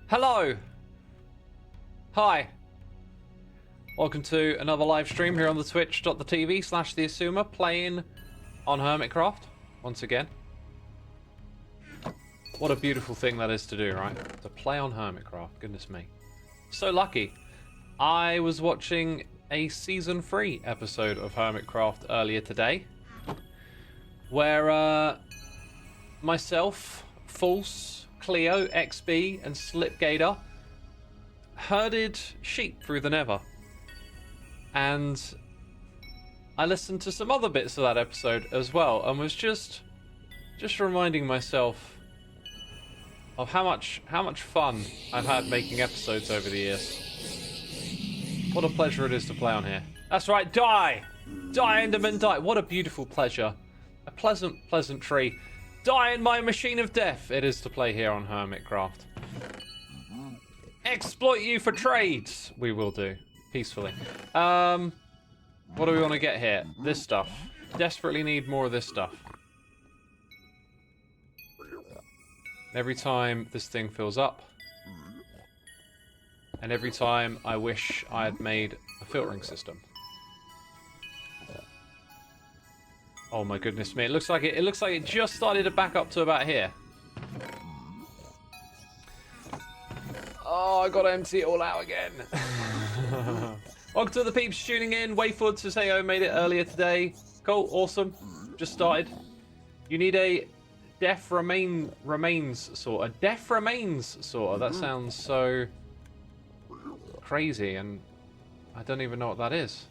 Hello. Hi. Welcome to another live stream here on the twitch.tv/xisuma playing on Hermitcraft once again. What a beautiful thing that is to do, right? To play on Hermitcraft, goodness me. So lucky. I was watching a season 3 episode of Hermitcraft earlier today where myself, False, Cleo, XB and Slipgator herded sheep through the Nether. And I listened to some other bits of that episode as well and was just reminding myself of how much fun I've had making episodes over the years. What a pleasure it is to play on here. That's right, die! Die, Enderman, die! What a beautiful pleasure. A pleasant tree. Die in my machine of death it is to play here on Hermitcraft. Exploit you for trades! We will do. Peacefully. What do we want to get here? This stuff. Desperately need more of this stuff. Every time this thing fills up, and every time I wish I had made a filtering system. Oh my goodness me! It looks like it just started to back up to about here. Oh, I gotta empty it all out again. Welcome to the peeps tuning in. Wayford says, hey, I made it earlier today. Cool, awesome. Just started. You need a death remains sorter. Death remains sorter. That sounds so crazy, and I don't even know what that is.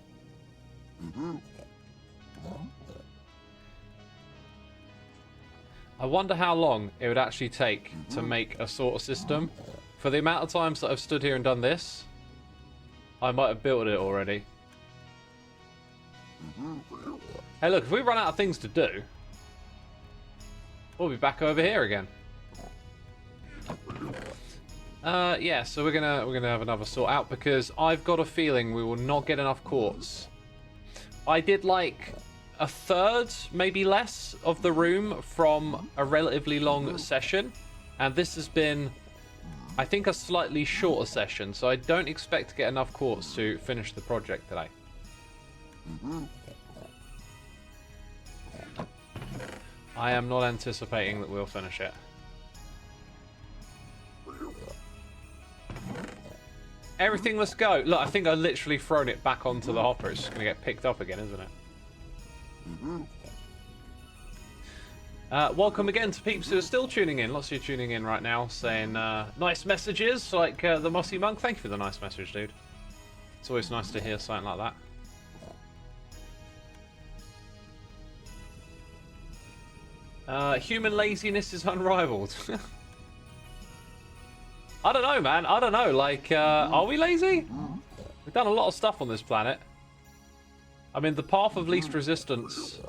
I wonder how long it would actually take to make a sorter system. For the amount of times that I've stood here and done this, I might have built it already. Hey, look, if we run out of things to do, we'll be back over here again. Yeah, so we're gonna have another sort out because I've got a feeling we will not get enough quartz. I did like a third, maybe less, of the room from a relatively long session, and this has been, I think, a slightly shorter session, so I don't expect to get enough quartz to finish the project today. I am not anticipating that we'll finish it. Everything must go. Look, I think I've literally thrown it back onto the hopper. It's just going to get picked up again, isn't it? Welcome again to peeps who are still tuning in. Lots of you tuning in right now saying nice messages like the Mossy Monk. Thank you for the nice message, dude. It's always nice to hear something like that. Human laziness is unrivaled. I don't know, man. I don't know. Like, are we lazy? We've done a lot of stuff on this planet. I mean, the path of least resistance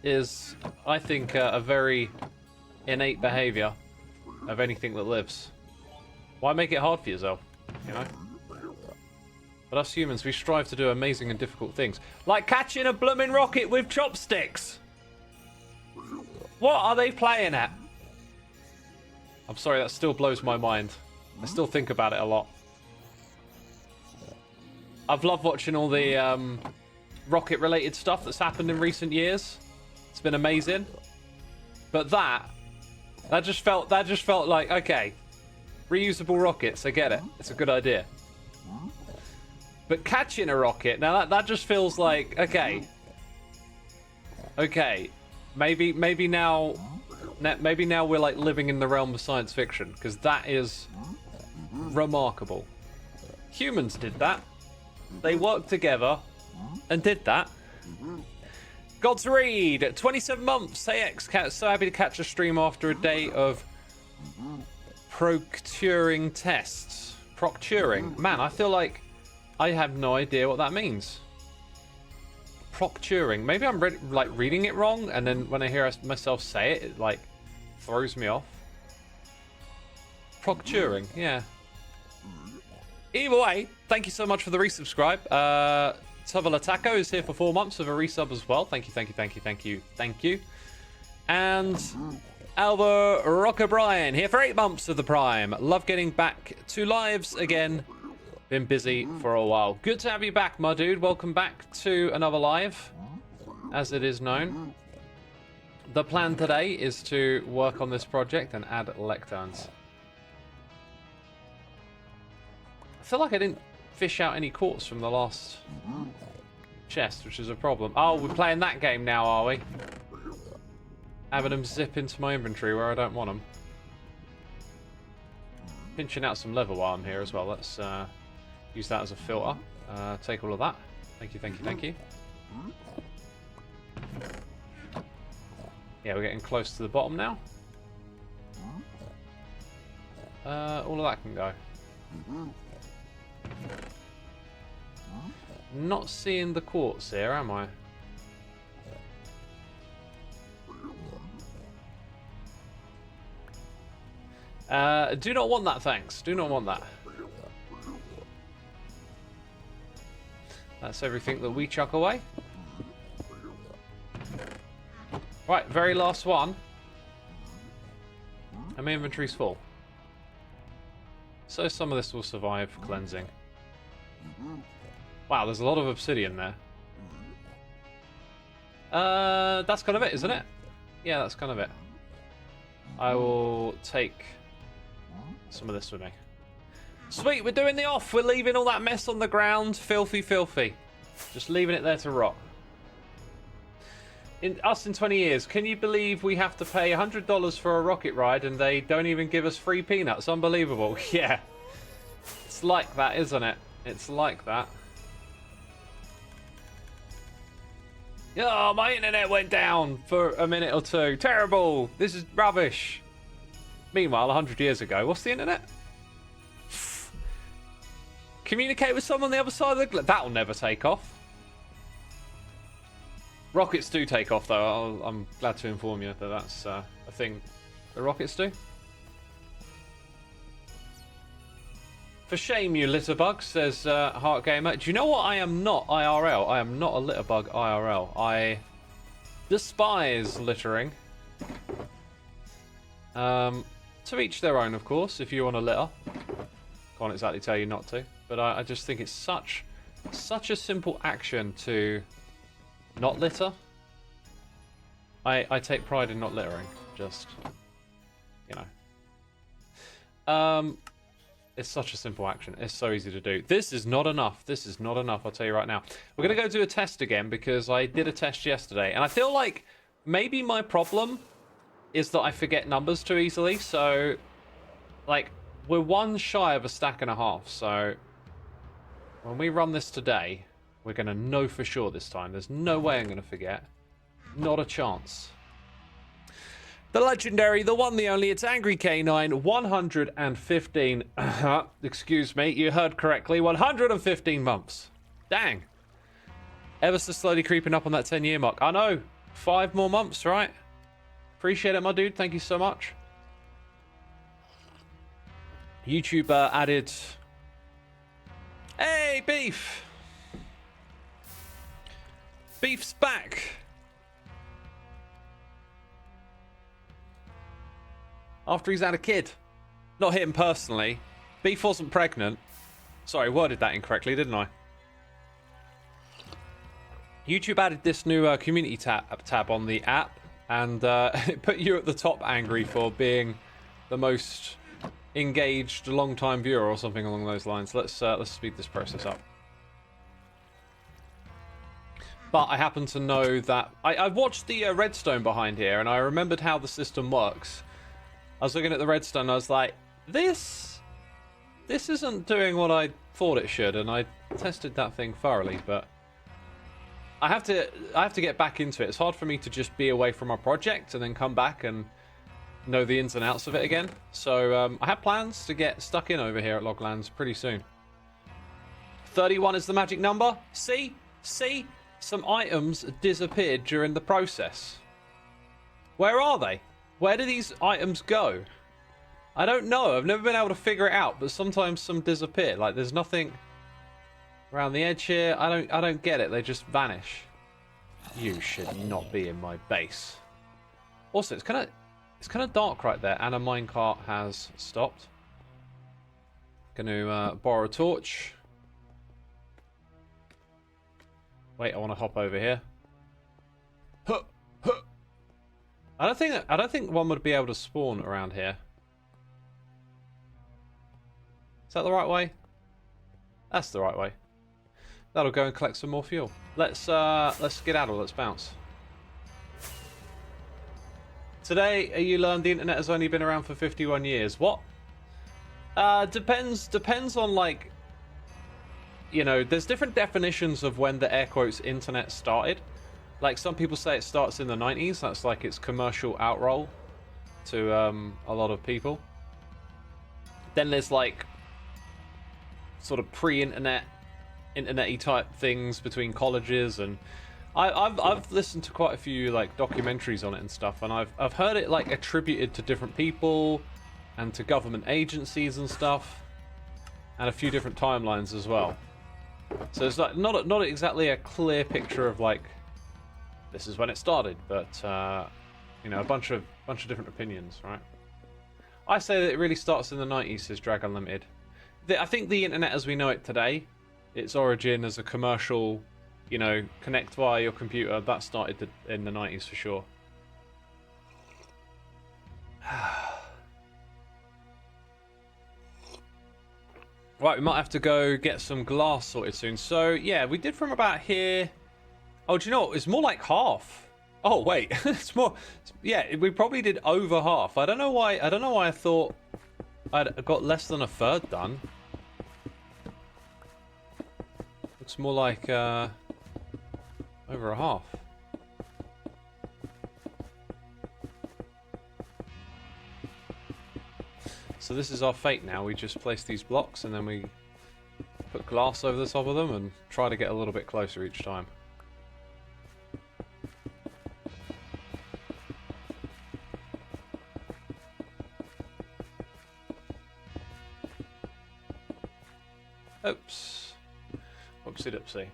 is, I think, a very innate behavior of anything that lives. Why make it hard for yourself, you know? But us humans, we strive to do amazing and difficult things. Like catching a blooming rocket with chopsticks! What are they playing at? I'm sorry, that still blows my mind. I still think about it a lot. I've loved watching all the rocket-related stuff that's happened in recent years. It's been amazing. But that just felt like, okay, reusable rockets, I get it. It's a good idea. But catching a rocket, now that just feels like, okay, maybe now we're like living in the realm of science fiction, because that is remarkable. Humans did that. They worked together and did that. God's Read, 27 months. Hey X, so happy to catch a stream after a day of procuring tests. Procuring, man, I feel like I have no idea what that means. Procuring, maybe I'm like reading it wrong, and then when I hear myself say it, it like throws me off. Procuring, yeah. Either way, thank you so much for the resubscribe. Tovala Taco is here for 4 months with a resub as well. Thank you. And Alva Rock O'Brien here for 8 months of the Prime. Love getting back to lives again. Been busy for a while. Good to have you back, my dude. Welcome back to another live, as it is known. The plan today is to work on this project and add lecterns. I feel like I didn't fish out any quartz from the last chest, which is a problem. Oh, we're playing that game now, are we? Having them zip into my inventory where I don't want them. Pinching out some leather while I'm here as well. Let's use that as a filter. Take all of that. Thank you, thank you, thank you. Yeah, we're getting close to the bottom now. All of that can go. Not seeing the quartz here, am I? Do not want that, thanks. Do not want that. That's everything that we chuck away. Right, very last one. And my inventory's full. So some of this will survive cleansing. Wow, there's a lot of obsidian there. That's kind of it, isn't it? Yeah, that's kind of it. I will take some of this with me. Sweet, we're doing the off. We're leaving all that mess on the ground. Filthy, filthy. Just leaving it there to rot. In 20 years, can you believe we have to pay $100 for a rocket ride and they don't even give us free peanuts? Unbelievable. Yeah. It's like that, isn't it? It's like that. Oh, my internet went down for a minute or two. Terrible. This is rubbish. Meanwhile, 100 years ago, what's the internet? Communicate with someone on the other side of the globe. That'll never take off. Rockets do take off, though. I'm glad to inform you that that's a thing the rockets do. For shame, you litterbug, says Heart Gamer. Do you know what? I am not IRL. I am not a litterbug IRL. I despise littering. To each their own, of course. If you want to litter, can't exactly tell you not to. But I just think it's such a simple action to not litter. I take pride in not littering. Just, you know. It's such a simple action. It's so easy to do. This is not enough. This is not enough, I'll tell you right now. We're going to go do a test again because I did a test yesterday. And I feel like maybe my problem is that I forget numbers too easily. So, like, we're 1 shy of a stack and a half. So, when we run this today, we're going to know for sure this time. There's no way I'm going to forget. Not a chance. The legendary, the one, the only, it's Angry K9, 115, excuse me, you heard correctly, 115 months. Dang. Ever so slowly creeping up on that 10-year mark. I know, 5 more months, right? Appreciate it, my dude, thank you so much. YouTube added... Hey, Beef! Beef's back! After he's had a kid. Not him personally. Beef wasn't pregnant. Sorry, worded that incorrectly, didn't I? YouTube added this new community tab on the app. And it put you at the top, Angry, for being the most engaged long-time viewer or something along those lines. Let's speed this process up. But I happen to know that... I watched the redstone behind here, and I remembered how the system works. I was looking at the redstone and I was like, this isn't doing what I thought it should, and I tested that thing thoroughly, but I have to get back into it. It's hard for me to just be away from my project and then come back and know the ins and outs of it again. So I have plans to get stuck in over here at Loglands pretty soon. 31 is the magic number. See? Some items disappeared during the process. Where are they? Where do these items go? I don't know. I've never been able to figure it out, but sometimes some disappear. Like there's nothing around the edge here. I don't get it. They just vanish. You should not be in my base. Also, it's It's kind of dark right there, and a minecart has stopped. Going to borrow a torch. Wait, I want to hop over here. Huh, huh. I don't think one would be able to spawn around here. Is that the right way? That's the right way. That'll go and collect some more fuel. Let's skedaddle. Let's bounce. Today, you learned the internet has only been around for 51 years. What? Depends on, like, you know, there's different definitions of when the air quotes internet started. Like, some people say it starts in the 90s. That's like its commercial outroll to a lot of people. Then there's like sort of pre-internet, internet-y type things between colleges, and I've listened to quite a few like documentaries on it and stuff, and I've heard it like attributed to different people and to government agencies and stuff, and a few different timelines as well. So it's like not exactly a clear picture of like this is when it started, but you know, a bunch of different opinions, right? I say that it really starts in the 90s, says Drag Unlimited. I think the internet as we know it today, its origin as a commercial, you know, connect via your computer, that started in the 90s for sure. Right, we might have to go get some glass sorted soon. So yeah, we did from about here. Oh, do you know what? It's more like half. Oh wait, it's more. Yeah, we probably did over half. I don't know why. I don't know why I thought I'd got less than a third done. Looks more like over a half. So this is our fate now. We just place these blocks and then we put glass over the top of them and try to get a little bit closer each time. Oops. Whoopsie doopsie.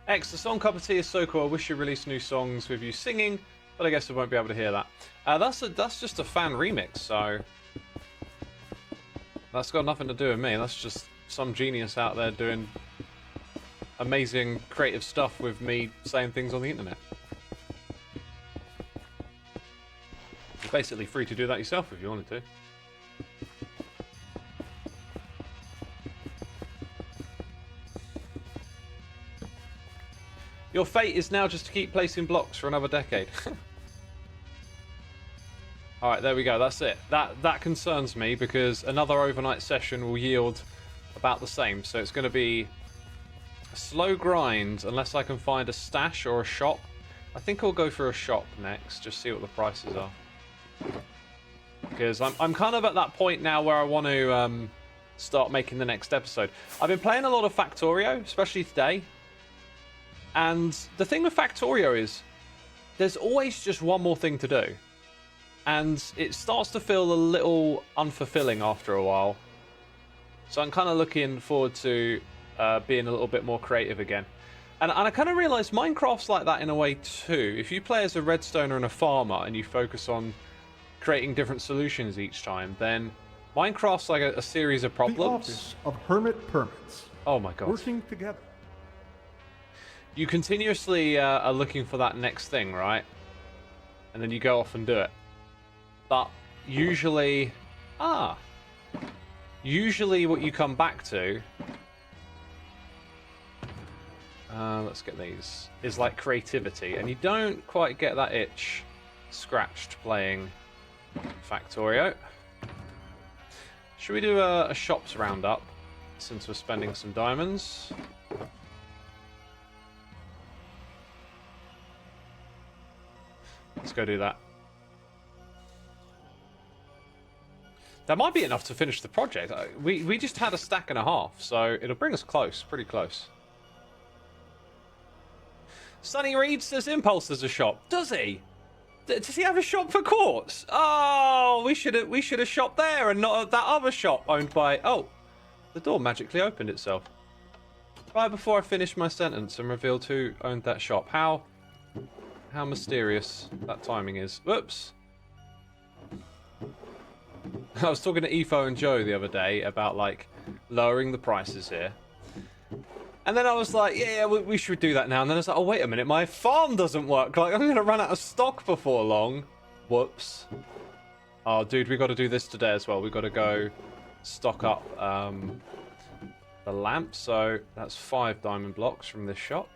X, the song Cup of Tea is so cool. I wish you released new songs with you singing, but I guess I won't be able to hear that. That's just a fan remix, so that's got nothing to do with me. That's just some genius out there doing amazing creative stuff with me saying things on the internet. You're basically free to do that yourself if you wanted to. Your fate is now just to keep placing blocks for another decade. Alright, there we go, that's it. That concerns me because another overnight session will yield about the same. So it's going to be a slow grind unless I can find a stash or a shop. I think I'll go for a shop next, just see what the prices are. Because I'm kind of at that point now where I want to start making the next episode. I've been playing a lot of Factorio, especially today. And the thing with Factorio is there's always just one more thing to do. And it starts to feel a little unfulfilling after a while. So I'm kind of looking forward to being a little bit more creative again. And I kind of realised Minecraft's like that in a way too. If you play as a redstoner and a farmer and you focus on creating different solutions each time, then Minecraft's like a series of problems. The office of Hermit Permits. Oh my god. Working together. You continuously are looking for that next thing, right? And then you go off and do it. But usually... Usually what you come back to... let's get these. Is like creativity. And you don't quite get that itch scratched playing Factorio. Should we do a shops roundup? Since we're spending some diamonds. Let's go do that. That might be enough to finish the project. We just had a stack and a half, so it'll bring us close, pretty close. Sonny Reed says Impulse has a shop. Does he? Does he have a shop for quartz? Oh, we should have shopped there and not at that other shop owned by... Oh, the door magically opened itself. Right before I finished my sentence and revealed who owned that shop. How mysterious that timing is. Whoops. I was talking to Efo and Joe the other day about, like, lowering the prices here. And then I was like, yeah, we should do that now. And then I was like, oh, wait a minute, my farm doesn't work. Like, I'm going to run out of stock before long. Whoops. Oh, dude, we got to do this today as well. We got to go stock up the lamp. So that's 5 diamond blocks from this shop.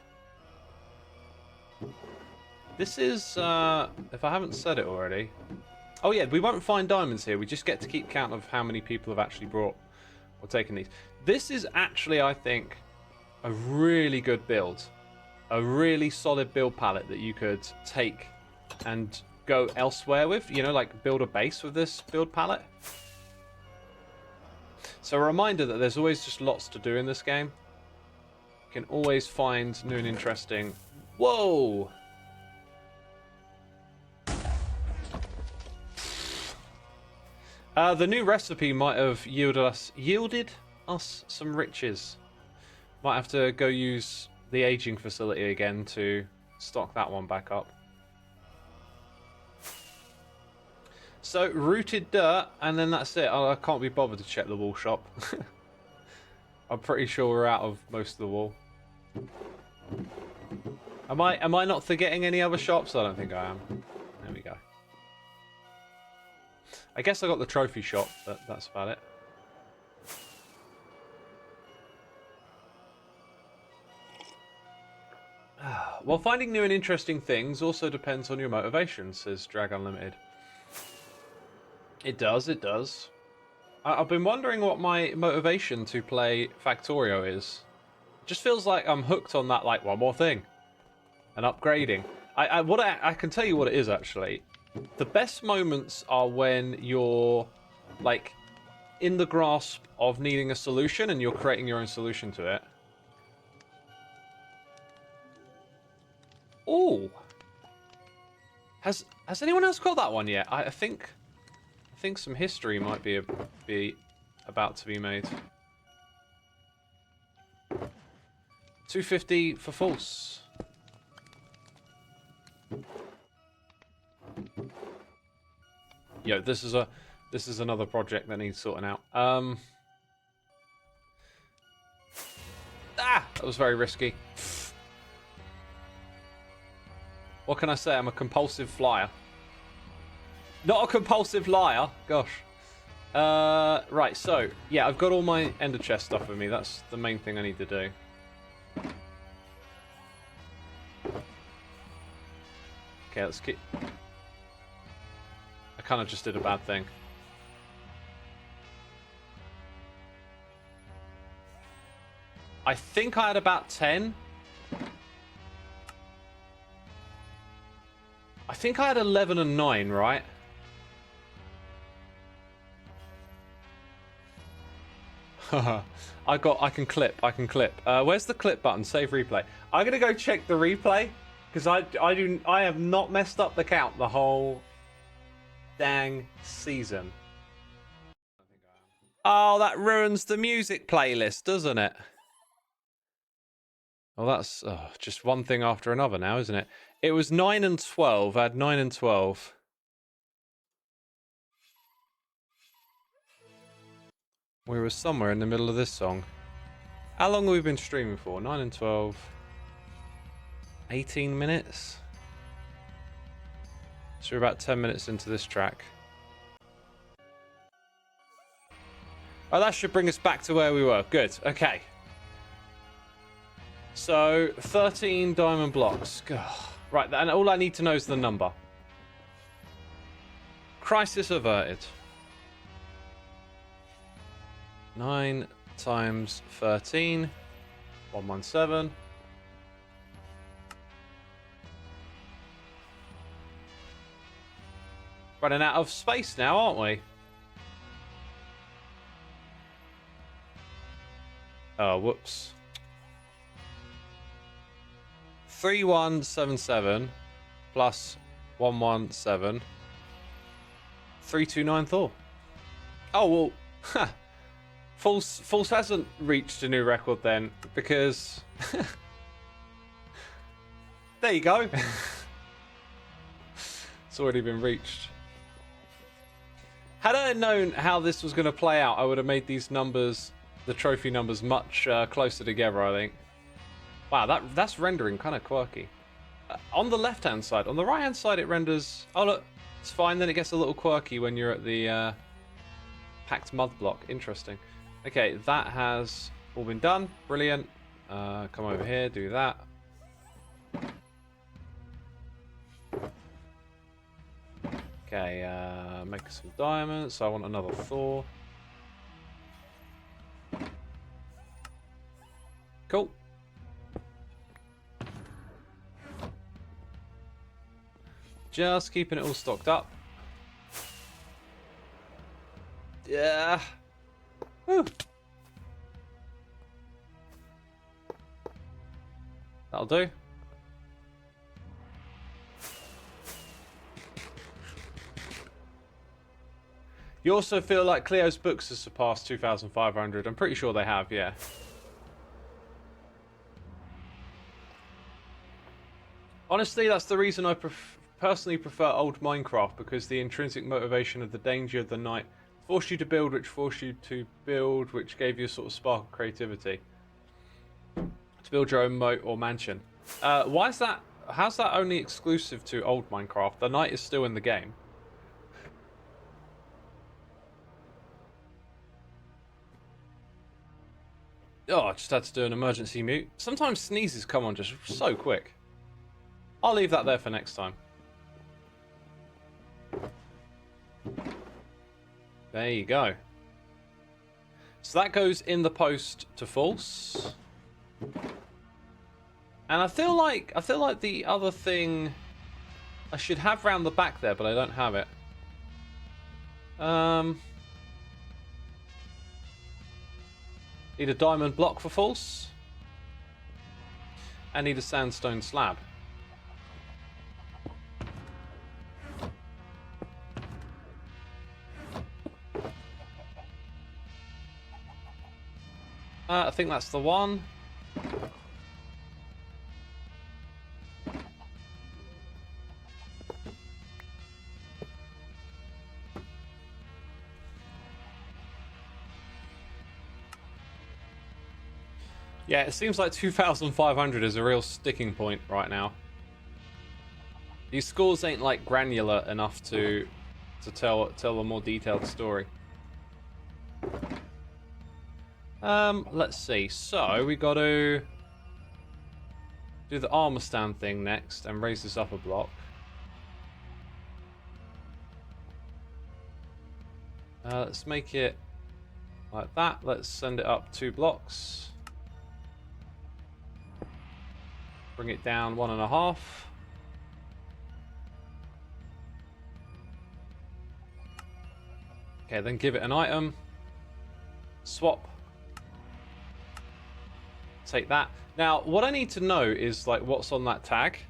This is, if I haven't said it already. Oh, yeah, we won't find diamonds here. We just get to keep count of how many people have actually brought or taken these. This is actually, I think, a really good build. A really solid build palette that you could take and go elsewhere with. You know, like build a base with this build palette. So a reminder that there's always just lots to do in this game. You can always find new and interesting... Whoa! The new recipe might have yielded us some riches. Might have to go use the aging facility again to stock that one back up. So, rooted dirt, and then that's it. I can't be bothered to check the wall shop. I'm pretty sure we're out of most of the wall. Am I not forgetting any other shops? I don't think I am. There we go. I guess I got the trophy shop, but that's about it. Well, finding new and interesting things also depends on your motivation, says Drag Unlimited. It does, it does. I've been wondering what my motivation to play Factorio is. It just feels like I'm hooked on that, like, one more thing. And upgrading. I can tell you what it is, actually. The best moments are when you're, like, in the grasp of needing a solution and you're creating your own solution to it. Ooh. Has anyone else got that one yet? I think some history might be about to be made. 250 for false. Yo, this is another project that needs sorting out. That was very risky. What can I say? I'm a compulsive flyer. Not a compulsive liar. Gosh. Right, so, yeah, I've got all my ender chest stuff with me. That's the main thing I need to do. Okay, let's keep... I kind of just did a bad thing. I think I had about 10. I think I had 11 and 9, right? I can clip. Where's the clip button? Save replay. I'm gonna go check the replay because I have not messed up the count the whole dang season. Oh, that ruins the music playlist, doesn't it? Well, that's just one thing after another now, isn't it? It was 9 and 12. I had 9 and 12. We were somewhere in the middle of this song. How long have we been streaming for? 9 and 12. 18 minutes? So we're about 10 minutes into this track. Oh, that should bring us back to where we were. Good. Okay. So, 13 diamond blocks. Right, and all I need to know is the number. Crisis averted. 9 times 13. 117. Running out of space now, aren't we? Oh, whoops. 3177 plus 117. 3294. Oh, well, huh. False hasn't reached a new record then, because... there you go. It's already been reached. Had I known how this was going to play out, I would have made these numbers, the trophy numbers, much closer together, I think. Wow, that's rendering kind of quirky. On the left-hand side. On the right-hand side, it renders... Oh, look. It's fine. Then it gets a little quirky when you're at the packed mud block. Interesting. Okay, that has all been done. Brilliant. Come over here, do that. Okay, make some diamonds. So I want another Thor. Cool. Just keeping it all stocked up. Yeah. Whew. That'll do. You also feel like Cleo's books has surpassed 2,500. I'm pretty sure they have, yeah. Honestly, that's the reason I personally prefer old Minecraft, because the intrinsic motivation of the danger of the night forced you to build, which forced you to build, which gave you a sort of spark of creativity. To build your own moat or mansion. Why is that? How's that only exclusive to old Minecraft? The night is still in the game. Oh, I just had to do an emergency mute. Sometimes sneezes come on just so quick. I'll leave that there for next time. There you go. So that goes in the post to false. And I feel like the other thing I should have round the back there, but I don't have it. Need a diamond block for false. And need a sandstone slab. I think that's the one. Yeah, it seems like 2,500 is a real sticking point right now. These scores ain't like granular enough to tell a more detailed story. Let's see. So we got to do the armor stand thing next and raise this up a block. Let's make it like that. Let's send it up 2 blocks. Bring it down 1.5. Okay, then give it an item. Swap. Take that. Now, what I need to know is like what's on that tag.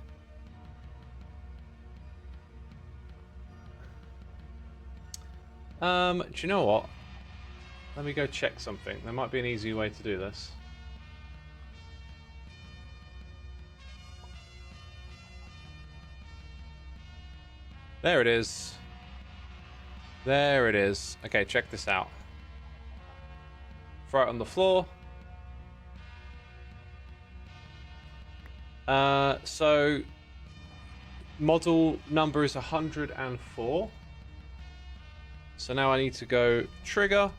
Do you know what? Let me go check something. There might be an easy way to do this. There it is. There it is. Okay, check this out. Throw it on the floor. So model number is 104. So now I need to go trigger,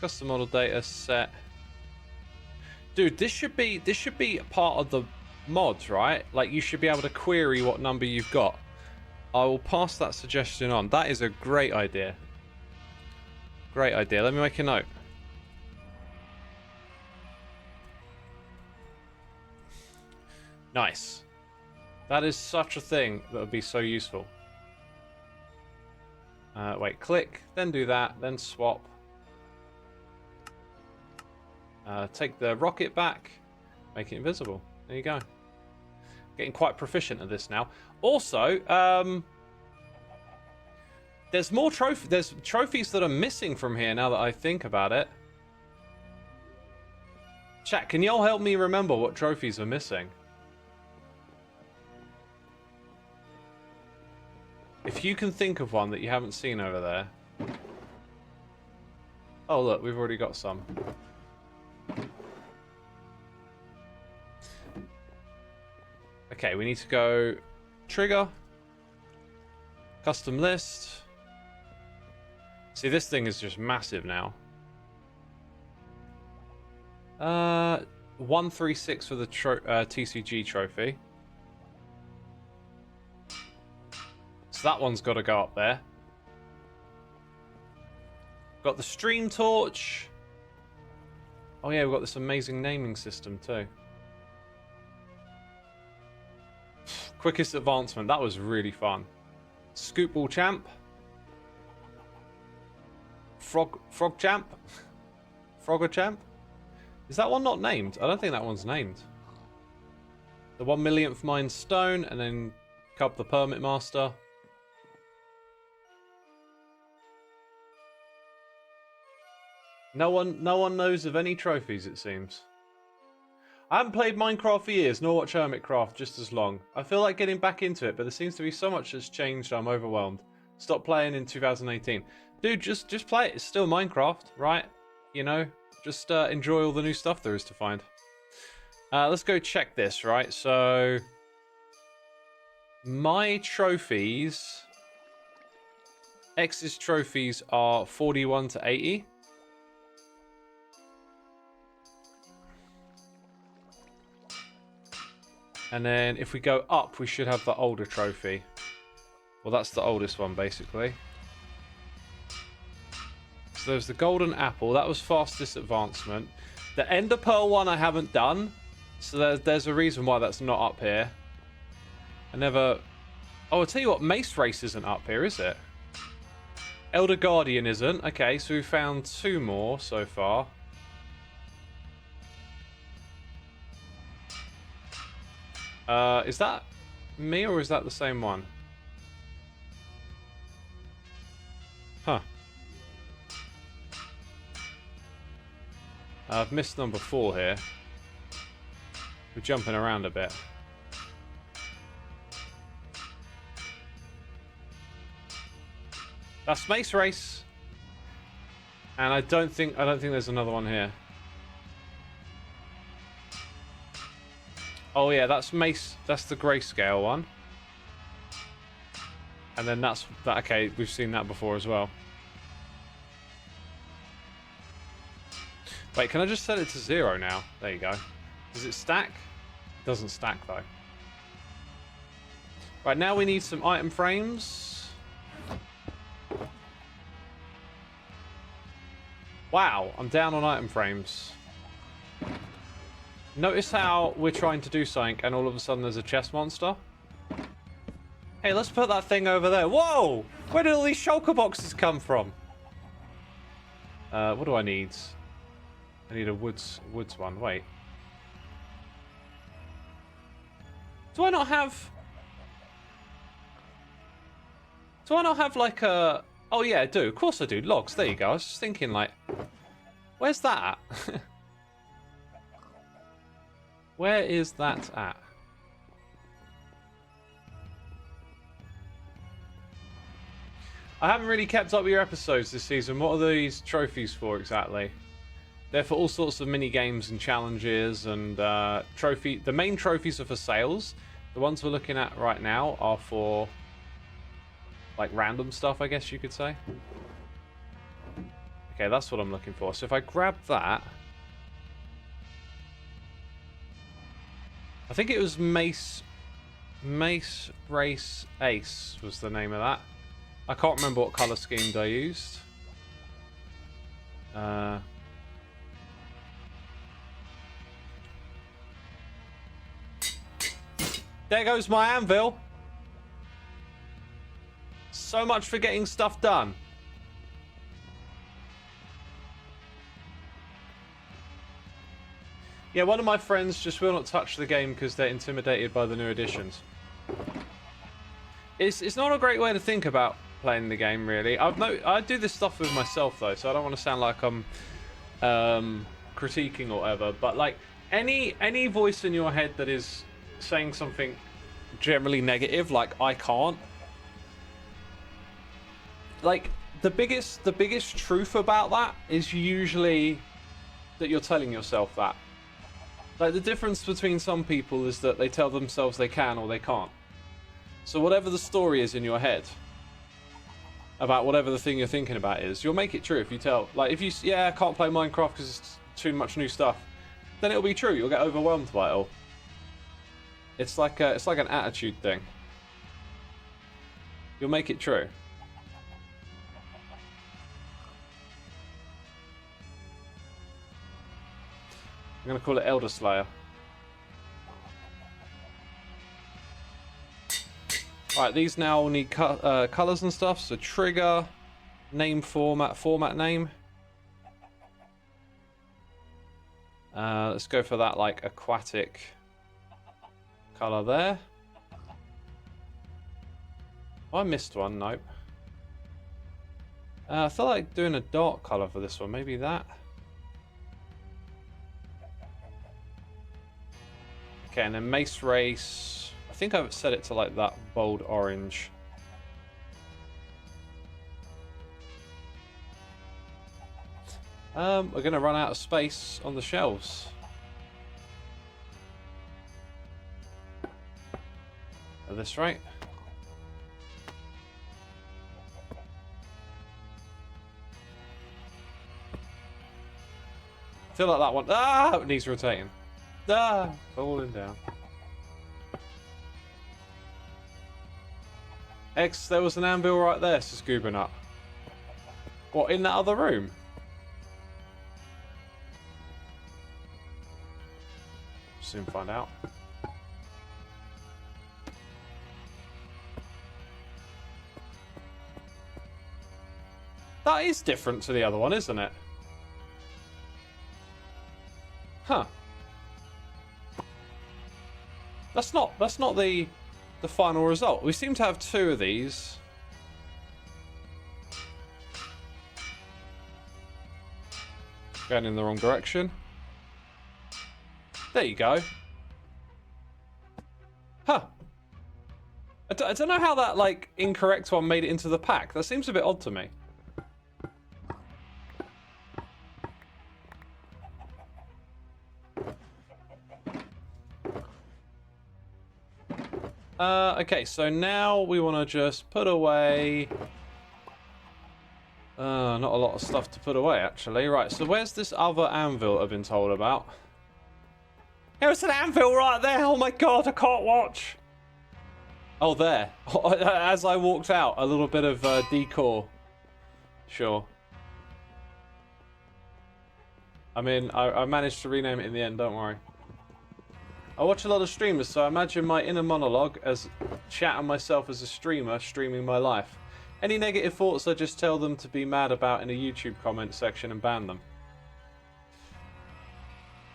custom model data set. Dude, this should be part of the mods, right? Like you should be able to query what number you've got. I will pass that suggestion on. That is a great idea. Great idea. Let me make a note. Nice. That is such a thing that would be so useful. Wait, click, then do that, then swap. Take the rocket back, make it invisible. There you go. Getting quite proficient at this now. Also, there's more there's trophies that are missing from here now that I think about it. Chat, can y'all help me remember what trophies are missing? If you can think of one that you haven't seen over there. Oh, look, we've already got some. Okay, we need to go trigger, custom list. See, this thing is just massive now. 136 for the TCG trophy. So that one's got to go up there. Got the stream torch. Oh yeah, we've got this amazing naming system too. Quickest advancement. That was really fun. Scoop ball champ. Frog champ. Frogger champ. Is that one not named? I don't think that one's named. The 1 millionth mine stone, and then Cub the Permit Master. No one knows of any trophies, it seems. I haven't played Minecraft for years, nor watched Hermitcraft just as long. I feel like getting back into it, but there seems to be so much that's changed, I'm overwhelmed. Stopped playing in 2018. Dude, just play it. It's still Minecraft, right? You know, just enjoy all the new stuff there is to find. Let's go check this, right? So, my trophies... X's trophies are 41 to 80. And then if we go up, we should have the older trophy. Well, that's the oldest one, basically. So there's the golden apple. That was fastest advancement. The ender pearl one I haven't done. So there's a reason why that's not up here. I never... Oh, I'll tell you what. Mace race isn't up here, is it? Elder Guardian isn't. Okay, so we found 2 more so far. Is that me or is that the same one? Huh. I've missed number 4 here. We're jumping around a bit. That's Mace Race. And I don't think there's another one here. Oh yeah, that's Mace. That's the grayscale one. And then that's that. Okay, we've seen that before as well. Wait, can I just set it to 0 now? There you go. Does it stack? It doesn't stack though. Right, now we need some item frames. Wow, I'm down on item frames. Notice how we're trying to do something and all of a sudden there's a chest monster? Hey, let's put that thing over there. Whoa! Where did all these shulker boxes come from? What do I need? I need a woods one. Wait. Do I not have like a... Oh yeah, I do. Of course I do. Logs. There you go. I was just thinking like... Where's that at? Where is that at? I haven't really kept up with your episodes this season. What are these trophies for exactly? They're for all sorts of mini games and challenges and the main trophies are for sales. The ones we're looking at right now are for like random stuff, I guess you could say. Okay, that's what I'm looking for. So if I grab that, I think it was Mace Race Ace was the name of that. I can't remember what colour schemes I used. There goes my anvil. So much for getting stuff done. Yeah, one of my friends just will not touch the game because they're intimidated by the new additions. It's not a great way to think about playing the game, really. I do this stuff with myself though, so I don't want to sound like I'm critiquing or whatever. But like any voice in your head that is saying something generally negative, like I can't, like the biggest truth about that is usually that you're telling yourself that. Like, the difference between some people is that they tell themselves they can or they can't. So whatever the story is in your head about whatever the thing you're thinking about is, you'll make it true if you tell. Like, if you, yeah, I can't play Minecraft because it's too much new stuff, then it'll be true. You'll get overwhelmed by it all. It's like an attitude thing. You'll make it true. I'm gonna call it Elder Slayer. Alright, these now all need colors and stuff. So trigger, name format name. Let's go for that, like, aquatic color there. Oh, I missed one. Nope. I feel like doing a dark color for this one. Maybe that. Okay, and then Mace Race. I think I've set it to like that bold orange. We're going to run out of space on the shelves. At this rate. I feel like that one. Ah! It needs rotating. Ah! Falling down. There was an anvil right there, so scuba nut. What, in that other room? Soon find out. That is different to the other one, isn't it? Huh. That's not the final result. We seem to have two of these. Going in the wrong direction. There you go. Huh. I don't know how that, like, incorrect one made it into the pack. That seems a bit odd to me. Okay, so now we want to just put away... not a lot of stuff to put away, actually. Right, so where's this other anvil I've been told about? There's an anvil right there! Oh my god, I can't watch! Oh, there. As I walked out, a little bit of decor. Sure. I mean, I managed to rename it in the end, don't worry. I watch a lot of streamers, so I imagine my inner monologue as chat on myself as a streamer, streaming my life. Any negative thoughts, I just tell them to be mad about in a YouTube comment section and ban them.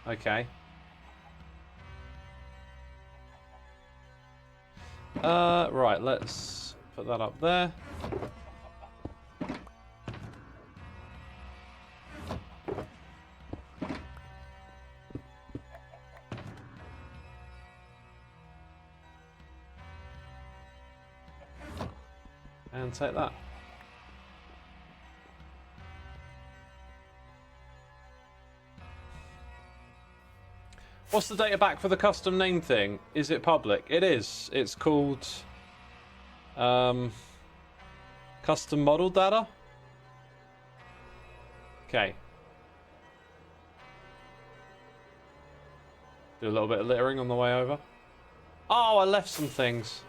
Okay. Right, let's put that up there. And take that. What's the data back for the custom name thing? Is it public? It is. It's called custom model data. Okay. Do a little bit of littering on the way over. Oh, I left some things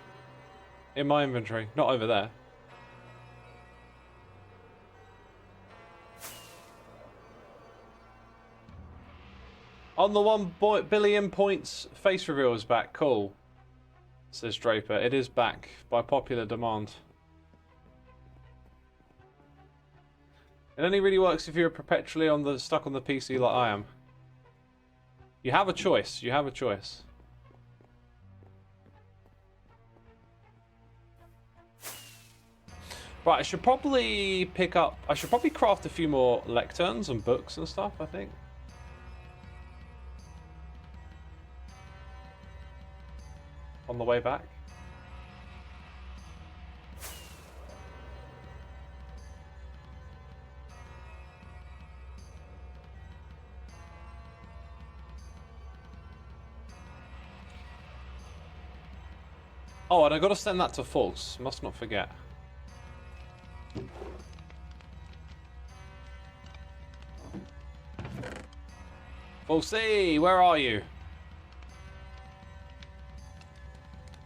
in my inventory. Not over there. On the 1 billion points, face reveal is back. Cool, says Draper. It is back by popular demand. It only really works if you're perpetually stuck on the PC like I am. You have a choice. You have a choice. Right, I should probably craft a few more lecterns and books and stuff, I think. On the way back. Oh, and I got to send that to false. Must not forget. Falsey, where are you?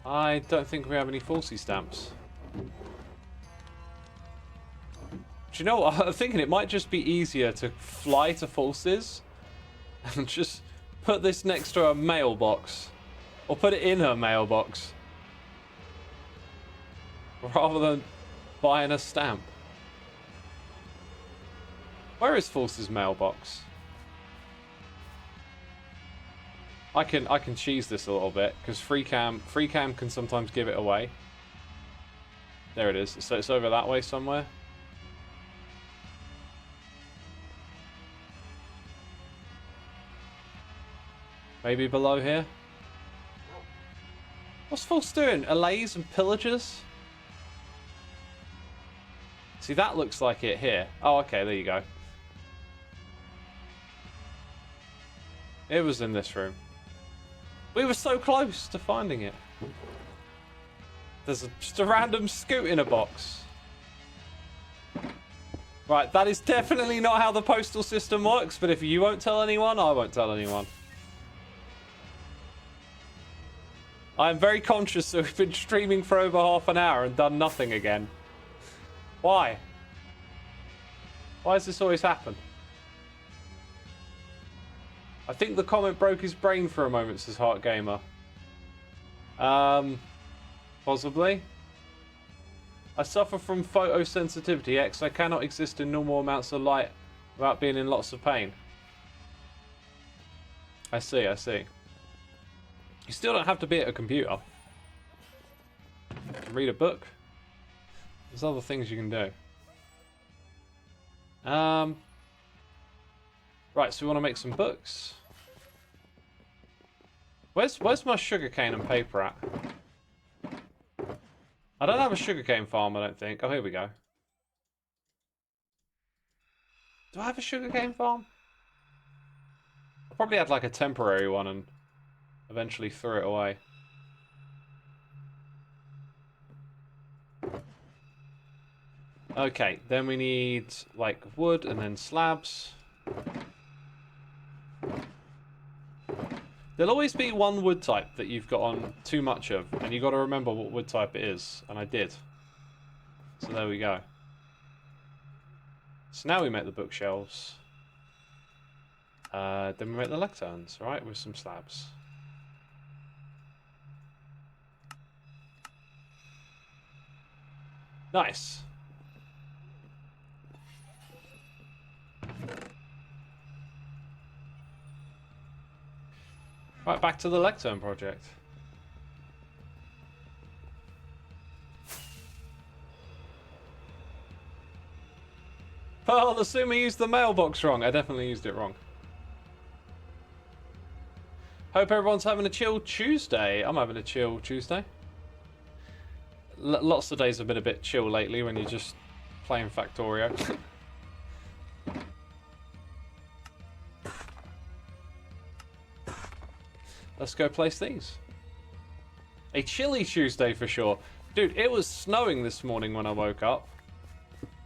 I don't think we have any falsey stamps. Do you know what? I'm thinking it might just be easier to fly to falses and just put this next to her mailbox. Or put it in her mailbox. Rather than buying a stamp. Where is false's mailbox? I can cheese this a little bit because free cam can sometimes give it away. There it is. So it's over that way somewhere. Maybe below here. What's false doing? Allays and pillages? See, that looks like it here. Oh, okay, there you go. It was in this room. We were so close to finding it. There's just a random scoot in a box. Right, that is definitely not how the postal system works, but if you won't tell anyone, I won't tell anyone. I'm very conscious that we've been streaming for over half an hour and done nothing again. Why? Why does this always happen? I think the comment broke his brain for a moment, says Heart Gamer. Possibly. I suffer from photosensitivity, X. I cannot exist in normal amounts of light without being in lots of pain. I see, I see. You still don't have to be at a computer. You can read a book. There's other things you can do. Right, so we want to make some books. Where's my sugarcane and paper at? I don't have a sugarcane farm, I don't think. Oh, here we go. Do I have a sugarcane farm? I probably had like a temporary one and eventually threw it away. Okay, then we need like wood and then slabs. There'll always be one wood type that you've got on too much of, and you've got to remember what wood type it is, and I did. So there we go. So now we make the bookshelves. Then we make the lecterns, right, with some slabs. Nice. Right, back to the lectern project. Oh, the Xisuma used the mailbox wrong. I definitely used it wrong. Hope everyone's having a chill Tuesday. I'm having a chill Tuesday. Lots of days have been a bit chill lately when you're just playing Factorio. Let's go place these. A chilly Tuesday for sure. Dude, it was snowing this morning when I woke up.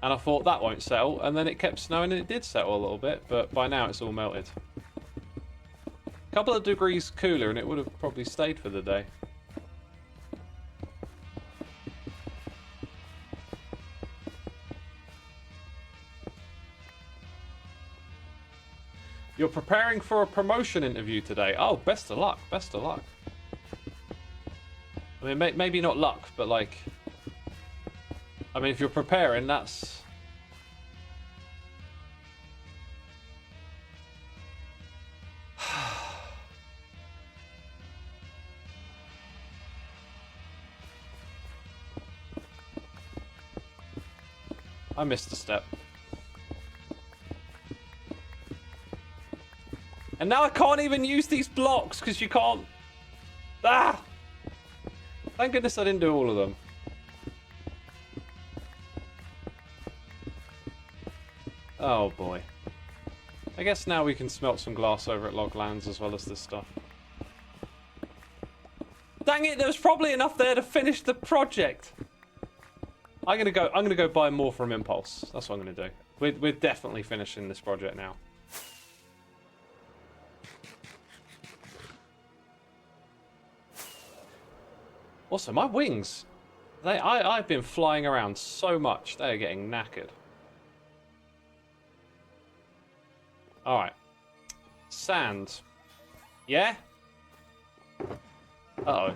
And I thought that won't settle. And then it kept snowing and it did settle a little bit. But by now it's all melted. A couple of degrees cooler and it would have probably stayed for the day. You're preparing for a promotion interview today. Oh, best of luck. Best of luck. I mean, maybe not luck, but like... I mean, if you're preparing, that's... I missed a step. And now I can't even use these blocks because you can't... Ah! Thank goodness I didn't do all of them. Oh boy. I guess now we can smelt some glass over at Loglands as well as this stuff. Dang it, there was probably enough there to finish the project. I'm gonna go buy more from Impulse. That's what I'm gonna do. We're definitely finishing this project now. Also, my wings. I've been flying around so much, they're getting knackered. Alright. Sand. Yeah? Uh-oh.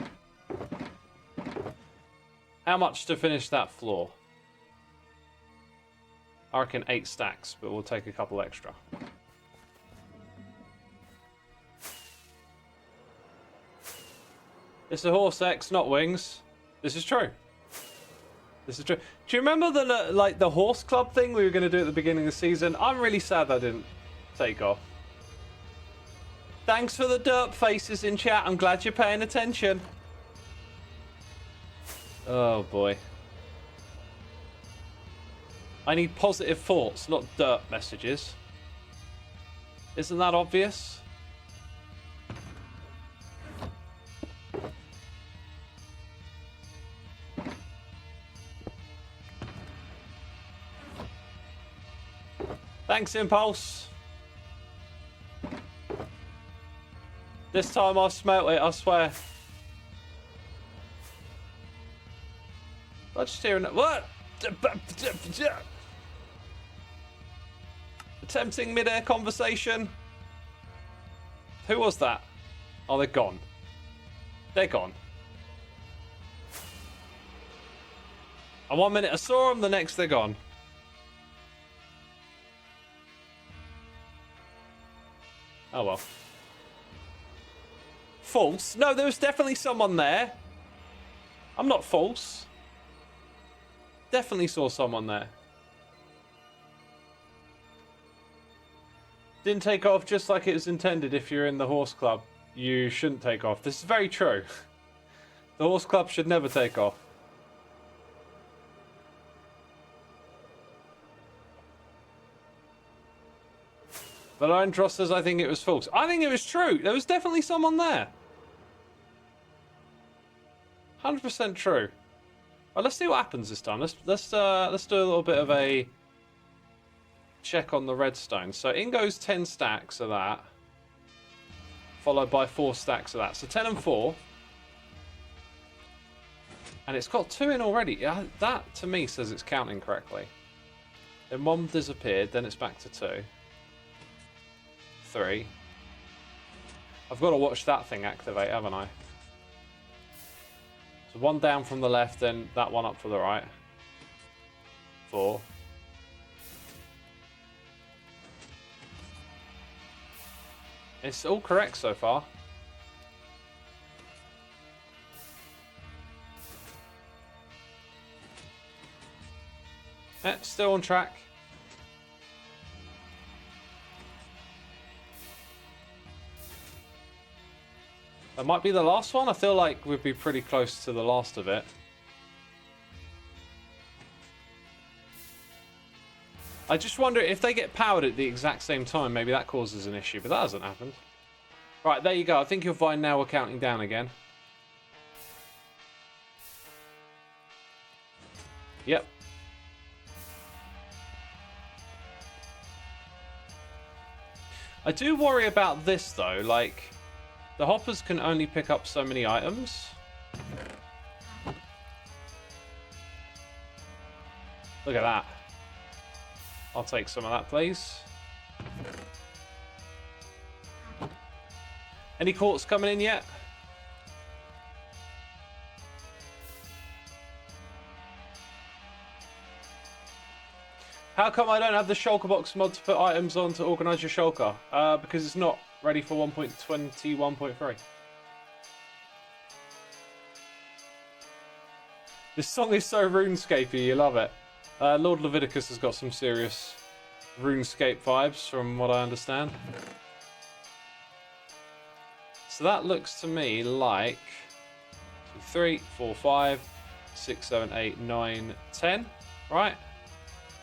How much to finish that floor? I reckon 8 stacks, but we'll take a couple extra. It's a horse X, not wings. This is true. This is true. Do you remember the like the horse club thing we were going to do at the beginning of the season? I'm really sad that didn't take off. Thanks for the derp faces in chat. I'm glad you're paying attention. Oh boy. I need positive thoughts, not derp messages. Isn't that obvious? Thanks, Impulse. This time I've smelt it, I swear. I just hearing it. What? Attempting mid-air conversation. Who was that? Oh, they're gone. They're gone. And 1 minute I saw them, the next they're gone. Oh well. False? No, there was definitely someone there. I'm not false. Definitely saw someone there. Didn't take off just like it was intended. If you're in the horse club, you shouldn't take off. This is very true. The horse club should never take off. But Andros says, I think it was false. I think it was true. There was definitely someone there. 100% true. Well, let's see what happens this time. Let's do a little bit of a check on the redstone. So in goes 10 stacks of that, followed by 4 stacks of that. So 10 and 4. And it's got 2 in already. Yeah, that to me says it's counting correctly. Then 1 disappeared, then it's back to 2. 3. I've got to watch that thing activate, haven't I? So 1 down from the left, then that one up to the right. 4. It's all correct so far. Still on track. That might be the last one. I feel like we'd be pretty close to the last of it. I just wonder if they get powered at the exact same time, maybe that causes an issue, but that hasn't happened. Right, there you go. I think you'll find now we're counting down again. Yep. I do worry about this though, like the hoppers can only pick up so many items. Look at that. I'll take some of that, please. Any quartz coming in yet? How come I don't have the shulker box mod to put items on to organize your shulker? Because it's not ready for 1.21.3. This song is so RuneScapey, you love it. Lord Leviticus has got some serious RuneScape vibes from what I understand. So that looks to me like 2, 3, 4, 5, 6, 7, 8, 9, 10, right?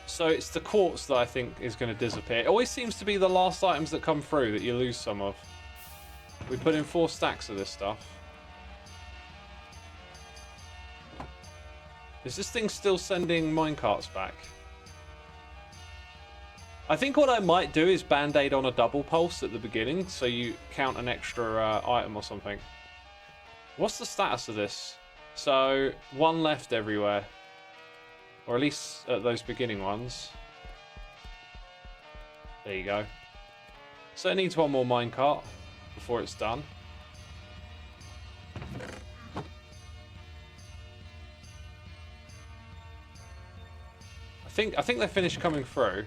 So it's the quartz that I think is going to disappear. It always seems to be the last items that come through that you lose some of. We put in 4 stacks of this stuff. Is this thing still sending minecarts back? I think what I might do is band-aid on a double pulse at the beginning, so you count an extra item or something. What's the status of this? So, 1 left everywhere. Or at least at those beginning ones. There you go. So it needs 1 more minecart before it's done. I think they finished coming through.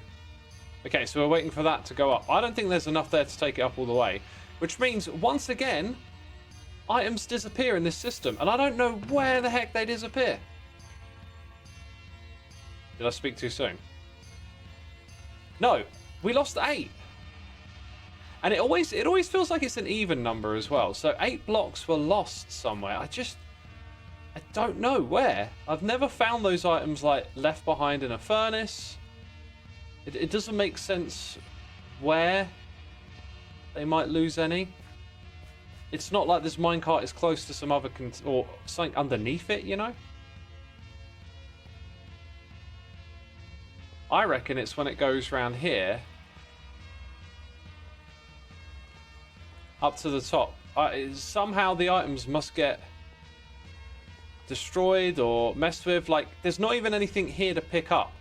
Okay, so we're waiting for that to go up. I don't think there's enough there to take it up all the way. Which means, once again, items disappear in this system. And I don't know where the heck they disappear. Did I speak too soon? No, we lost 8. And it always feels like it's an even number as well. So 8 blocks were lost somewhere. I don't know where. I've never found those items like left behind in a furnace. It doesn't make sense where they might lose any. It's not like this minecart is close to some other or something underneath it, you know? I reckon it's when it goes round here up to the top. Somehow the items must get destroyed or messed with. Like, there's not even anything here to pick up.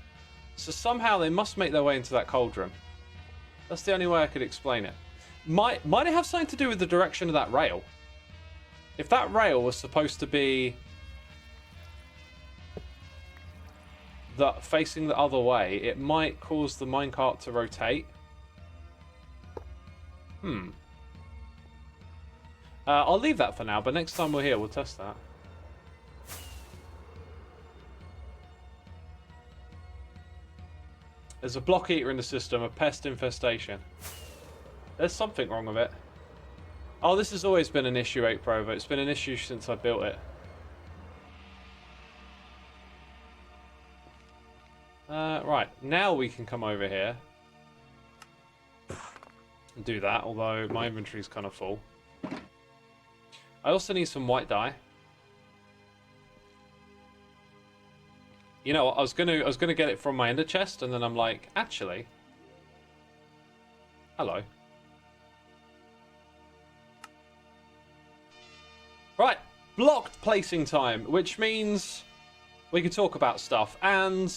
So somehow they must make their way into that cauldron. That's the only way I could explain it. Might it have something to do with the direction of that rail? If that rail was supposed to be facing the other way, it might cause the minecart to rotate. I'll leave that for now, but next time we're here, we'll test that. There's a block eater in the system, a pest infestation. There's something wrong with it. Oh, this has always been an issue, 8 Provo. It's been an issue since I built it. Right, now we can come over here and do that, although my inventory's kind of full. I also need some white dye. You know, I was gonna get it from my ender chest, and then I'm like, actually, hello. Right, blocked placing time, which means we can talk about stuff, and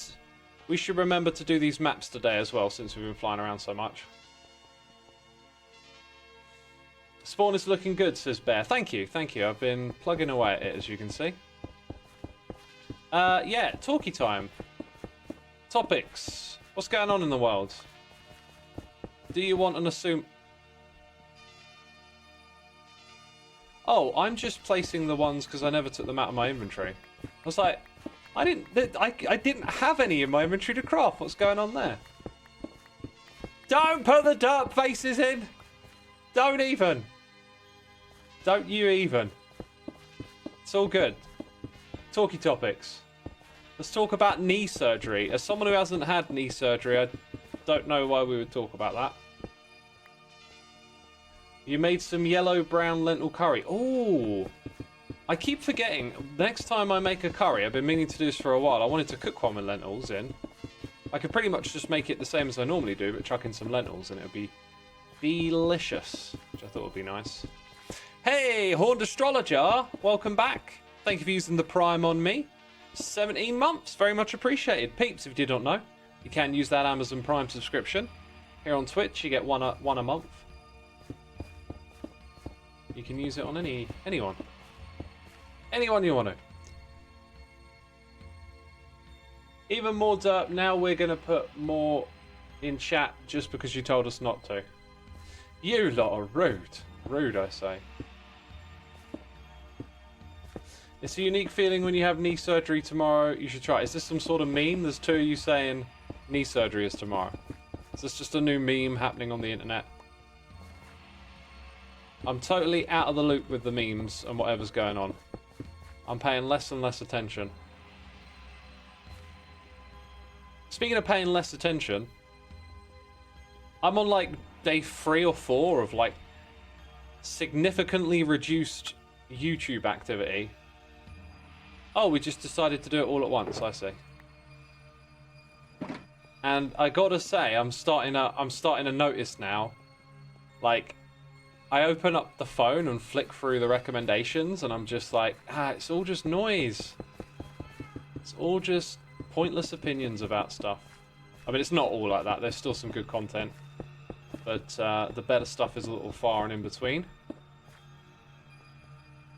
we should remember to do these maps today as well, since we've been flying around so much. Spawn is looking good, says Bear. Thank you, thank you. I've been plugging away at it, as you can see. Yeah, talkie time. Topics. What's going on in the world? Do you want an assume... Oh, I'm just placing the ones because I never took them out of my inventory. I was like, I didn't have any in my inventory to craft. What's going on there? Don't put the dirt faces in! Don't even! Don't you even. It's all good. Talkie topics. Let's talk about knee surgery. As someone who hasn't had knee surgery, I don't know why we would talk about that. You made some yellow-brown lentil curry. Ooh. I keep forgetting. Next time I make a curry, I've been meaning to do this for a while. I wanted to cook one with lentils in. I could pretty much just make it the same as I normally do, but chuck in some lentils and it would be delicious, which I thought would be nice. Hey, Horned Astrologer. Welcome back. Thank you for using the Prime on me. 17 months. Very much appreciated. Peeps, if you did not know, you can use that Amazon Prime subscription. Here on Twitch, you get one a month. You can use it on anyone. Anyone you want to. Even more dirt. Now we're going to put more in chat just because you told us not to. You lot are rude. Rude, I say. It's a unique feeling when you have knee surgery tomorrow. You should try it. Is this some sort of meme? There's 2 of you saying knee surgery is tomorrow. Is this just a new meme happening on the internet? I'm totally out of the loop with the memes and whatever's going on. I'm paying less and less attention. Speaking of paying less attention, I'm on like day 3 or 4 of like significantly reduced YouTube activity. Oh, we just decided to do it all at once. I see. And I gotta say, I'm starting to notice now. Like, I open up the phone and flick through the recommendations, and I'm just like, it's all just noise. It's all just pointless opinions about stuff. I mean, it's not all like that. There's still some good content, but the better stuff is a little far and in between.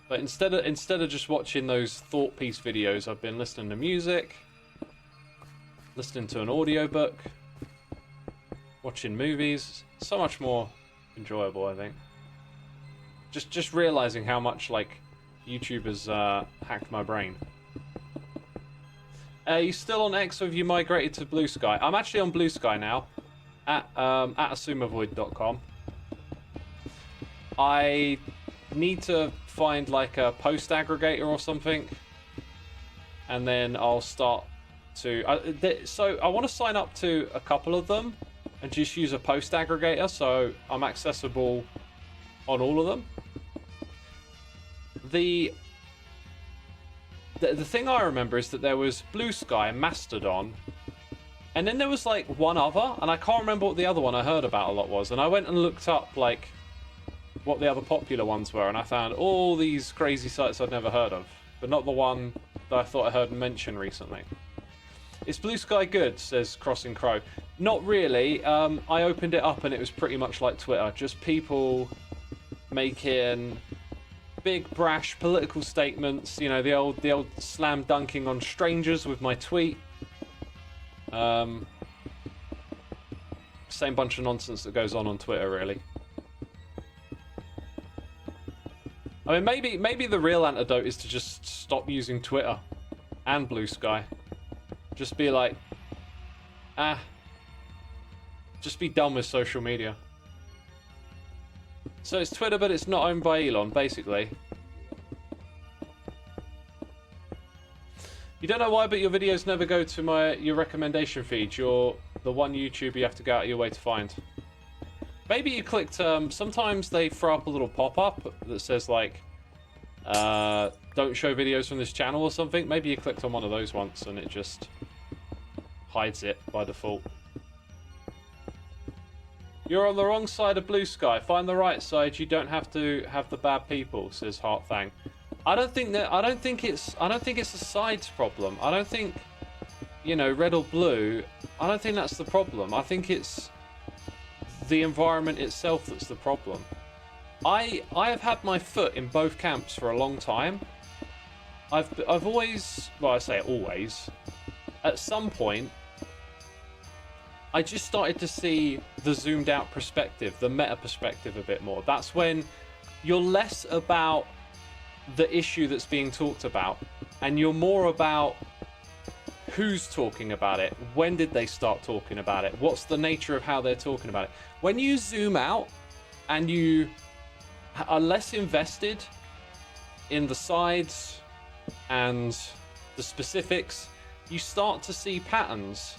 But instead of just watching those thought piece videos, I've been listening to music, listening to an audiobook, watching movies. So much more enjoyable, I think. Just realizing how much like YouTube has hacked my brain. Are you still on X, or have you migrated to Blue Sky? I'm actually on Blue Sky now, at xisumavoid.com. I need to find like a post aggregator or something, and then I'll start to. So I want to sign up to a couple of them and just use a post aggregator, so I'm accessible on all of them. The thing I remember is that there was Blue Sky, Mastodon, and then there was like one other, and I can't remember what the other one I heard about a lot was. And I went and looked up like what the other popular ones were, and I found all these crazy sites I'd never heard of, but not the one that I thought I heard mentioned recently. Is Blue Sky good? Says Crossing Crow. Not really. I opened it up and it was pretty much like Twitter, just people making big brash political statements, you know, the old slam dunking on strangers with my tweet. Same bunch of nonsense that goes on Twitter, really. I mean, maybe the real antidote is to just stop using Twitter and Blue Sky. Just be like, just be done with social media. So it's Twitter, but it's not owned by Elon, basically. You don't know why, but your videos never go to your recommendation feed. You're the one YouTube you have to go out of your way to find. Maybe you clicked, sometimes they throw up a little pop-up that says like, don't show videos from this channel or something. Maybe you clicked on one of those once and it just hides it by default. You're on the wrong side of Blue Sky. Find the right side. You don't have to have the bad people, says Heart Thang. I don't think it's a sides problem. I don't think, you know, red or blue. I don't think that's the problem. I think it's the environment itself that's the problem. I have had my foot in both camps for a long time. I've always, well, I say always, at some point, I just started to see the zoomed out perspective, the meta perspective a bit more. That's when you're less about the issue that's being talked about, and you're more about who's talking about it, when did they start talking about it, what's the nature of how they're talking about it. When you zoom out and you are less invested in the sides and the specifics, you start to see patterns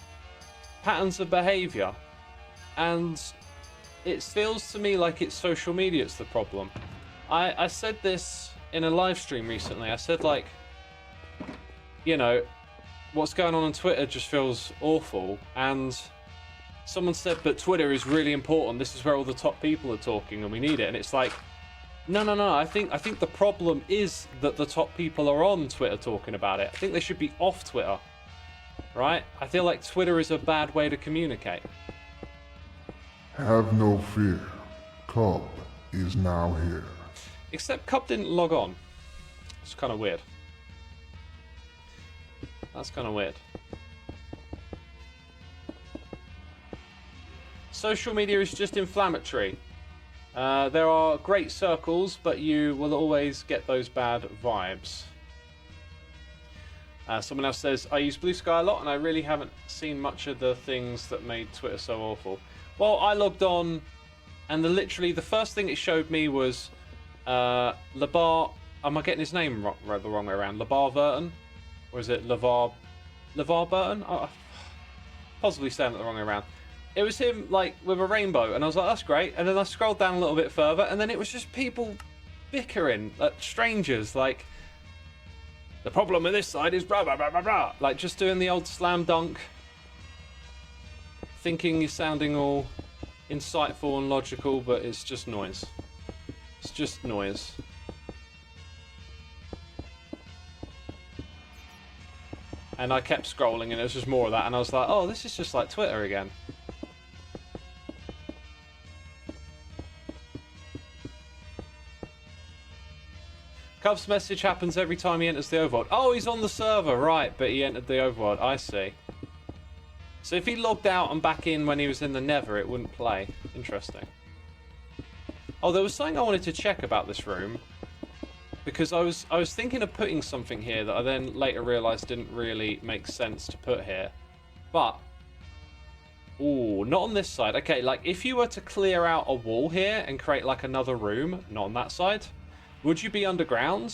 of behavior, and it feels to me like it's social media that's the problem. I said this in a live stream recently. I said, like, you know, what's going on Twitter just feels awful, and someone said, but Twitter is really important, this is where all the top people are talking and we need it. And it's like, no, I think the problem is that the top people are on Twitter talking about it. I think they should be off Twitter, right? I feel like Twitter is a bad way to communicate. Have no fear. Cub is now here. Except Cub didn't log on. It's kind of weird. That's kind of weird. Social media is just inflammatory. There are great circles, but you will always get those bad vibes. Someone else says, I use Blue Sky a lot and I really haven't seen much of the things that made Twitter so awful. Well, I logged on and literally the first thing it showed me was Labar, am I getting his name the wrong way around? Labar Burton? Or is it LeVar Burton? Possibly saying it the wrong way around. It was him, like, with a rainbow, and I was like, that's great. And then I scrolled down a little bit further, and then it was just people bickering, strangers, like, The problem with this side is blah, blah, blah, blah, blah. Like, just doing the old slam dunk. Thinking you're sounding all insightful and logical, but it's just noise. It's just noise. And I kept scrolling and it was just more of that, and I was like, oh, this is just like Twitter again. Cub's message happens every time he enters the overworld. Oh, he's on the server, right, but he entered the overworld. I see. So if he logged out and back in when he was in the Nether, it wouldn't play. Interesting. Oh, there was something I wanted to check about this room. Because I was thinking of putting something here that I then later realised didn't really make sense to put here. But, ooh, not on this side. Okay, like if you were to clear out a wall here and create like another room, not on that side, would you be underground?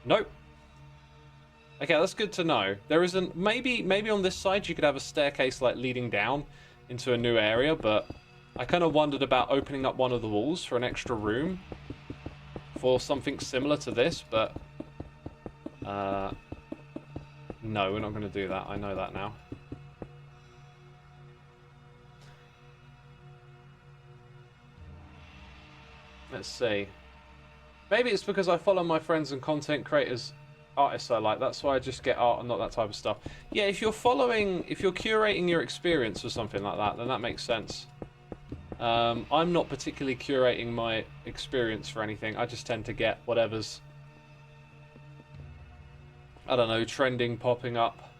Nope. Okay, that's good to know. There isn't, maybe on this side you could have a staircase like leading down into a new area, but I kind of wondered about opening up one of the walls for an extra room for something similar to this, but no, we're not going to do that. I know that now. Let's see. Maybe it's because I follow my friends and content creators, artists I like. That's why I just get art and not that type of stuff. Yeah, if you're curating your experience or something like that, then that makes sense. I'm not particularly curating my experience for anything. I just tend to get whatever's, I don't know, trending, popping up.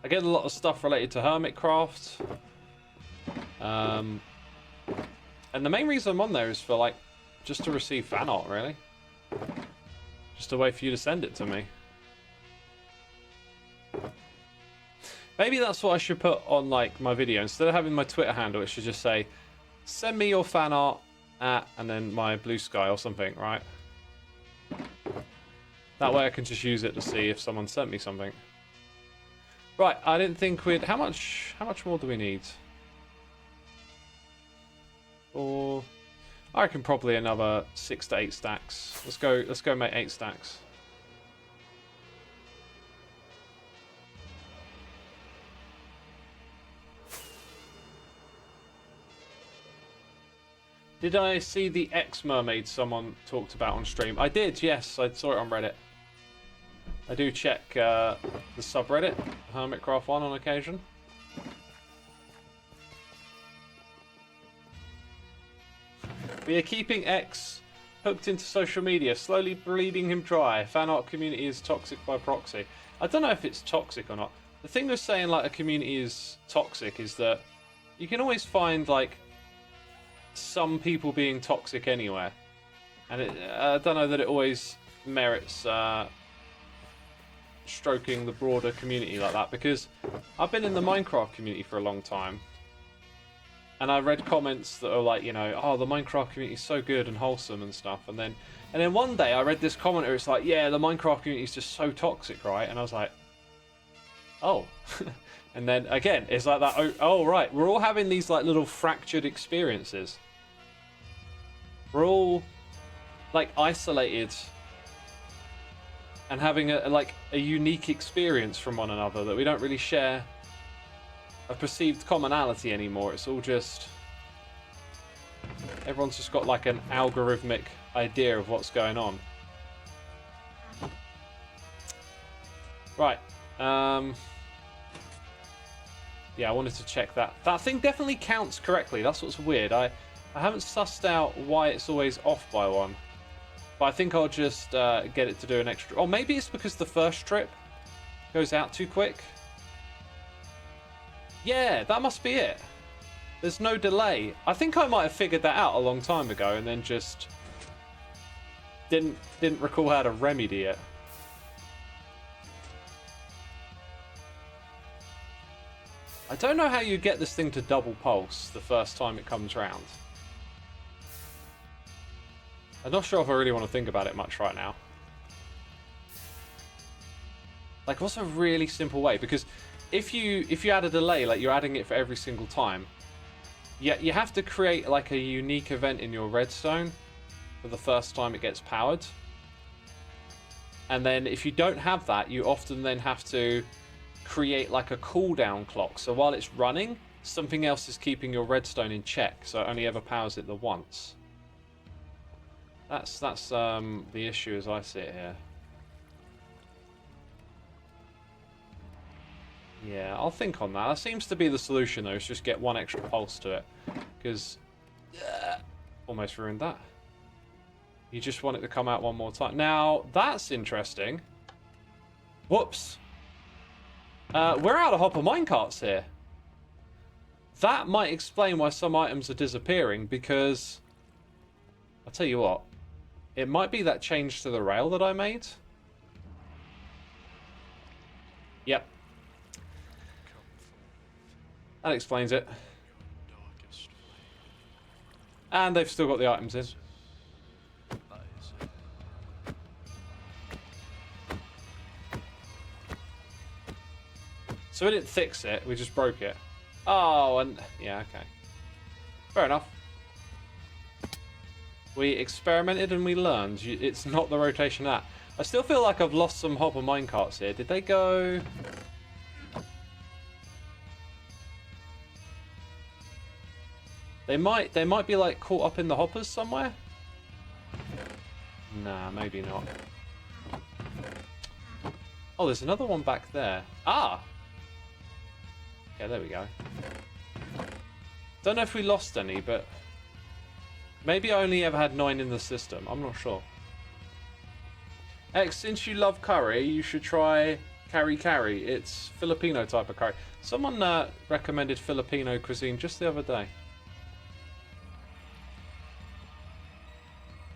I get a lot of stuff related to Hermitcraft. And the main reason I'm on there is for, like, just to receive fan art, really. Just a way for you to send it to me. Maybe that's what I should put on, like, my video. Instead of having my Twitter handle, it should just say, send me your fan art at, and then my blue sky or something, right? That way I can just use it to see if someone sent me something. Right, I didn't think we'd... How much more do we need? Or... I reckon probably another 6 to 8 stacks. Let's go make 8 stacks. Did I see the X-Mermaid someone talked about on stream? I did, yes. I saw it on Reddit. I do check the subreddit, Hermitcraft 1, on occasion. We are keeping X hooked into social media, slowly bleeding him dry. Fan art community is toxic by proxy. I don't know if it's toxic or not. The thing with saying like a community is toxic is that you can always find like some people being toxic anywhere, and I don't know that it always merits stroking the broader community like that, because I've been in the Minecraft community for a long time. And I read comments that are like, you know, oh, the Minecraft community is so good and wholesome and stuff. And then one day I read this comment where it's like, yeah, the Minecraft community is just so toxic, right? And I was like, oh. And then again, it's like that, oh, right, we're all having these like little fractured experiences. We're all like isolated and having a unique experience from one another that we don't really share a perceived commonality anymore. It's all just, everyone's just got like an algorithmic idea of what's going on. Right. Yeah, I wanted to check that. That thing definitely counts correctly. That's what's weird. I haven't sussed out why it's always off by one. But I think I'll just get it to do an extra... Or maybe it's because the first trip goes out too quick. Yeah, that must be it. There's no delay. I think I might have figured that out a long time ago and then just didn't recall how to remedy it. I don't know how you get this thing to double pulse the first time it comes round. I'm not sure if I really want to think about it much right now. Like, what's a really simple way? Because if you add a delay, like you're adding it for every single time, you have to create like a unique event in your redstone for the first time it gets powered. And then if you don't have that, you often then have to create like a cooldown clock. So while it's running, something else is keeping your redstone in check, so it only ever powers it the once. That's the issue as I see it here. Yeah, I'll think on that. That seems to be the solution, though, is just get one extra pulse to it. Because... almost ruined that. You just want it to come out one more time. Now, that's interesting. Whoops. We're out of hopper minecarts here. That might explain why some items are disappearing, because... I'll tell you what. It might be that change to the rail that I made. Yep. That explains it. And they've still got the items in. So we didn't fix it, we just broke it. Oh, and... yeah, okay. Fair enough. We experimented and we learned. It's not the rotation that. I still feel like I've lost some hopper minecarts here. Did they go... They might be like caught up in the hoppers somewhere? Nah, maybe not. Oh, there's another one back there. Ah! Okay, there we go. Don't know if we lost any, but... maybe I only ever had 9 in the system. I'm not sure. X, since you love curry, you should try curry. It's Filipino type of curry. Someone recommended Filipino cuisine just the other day.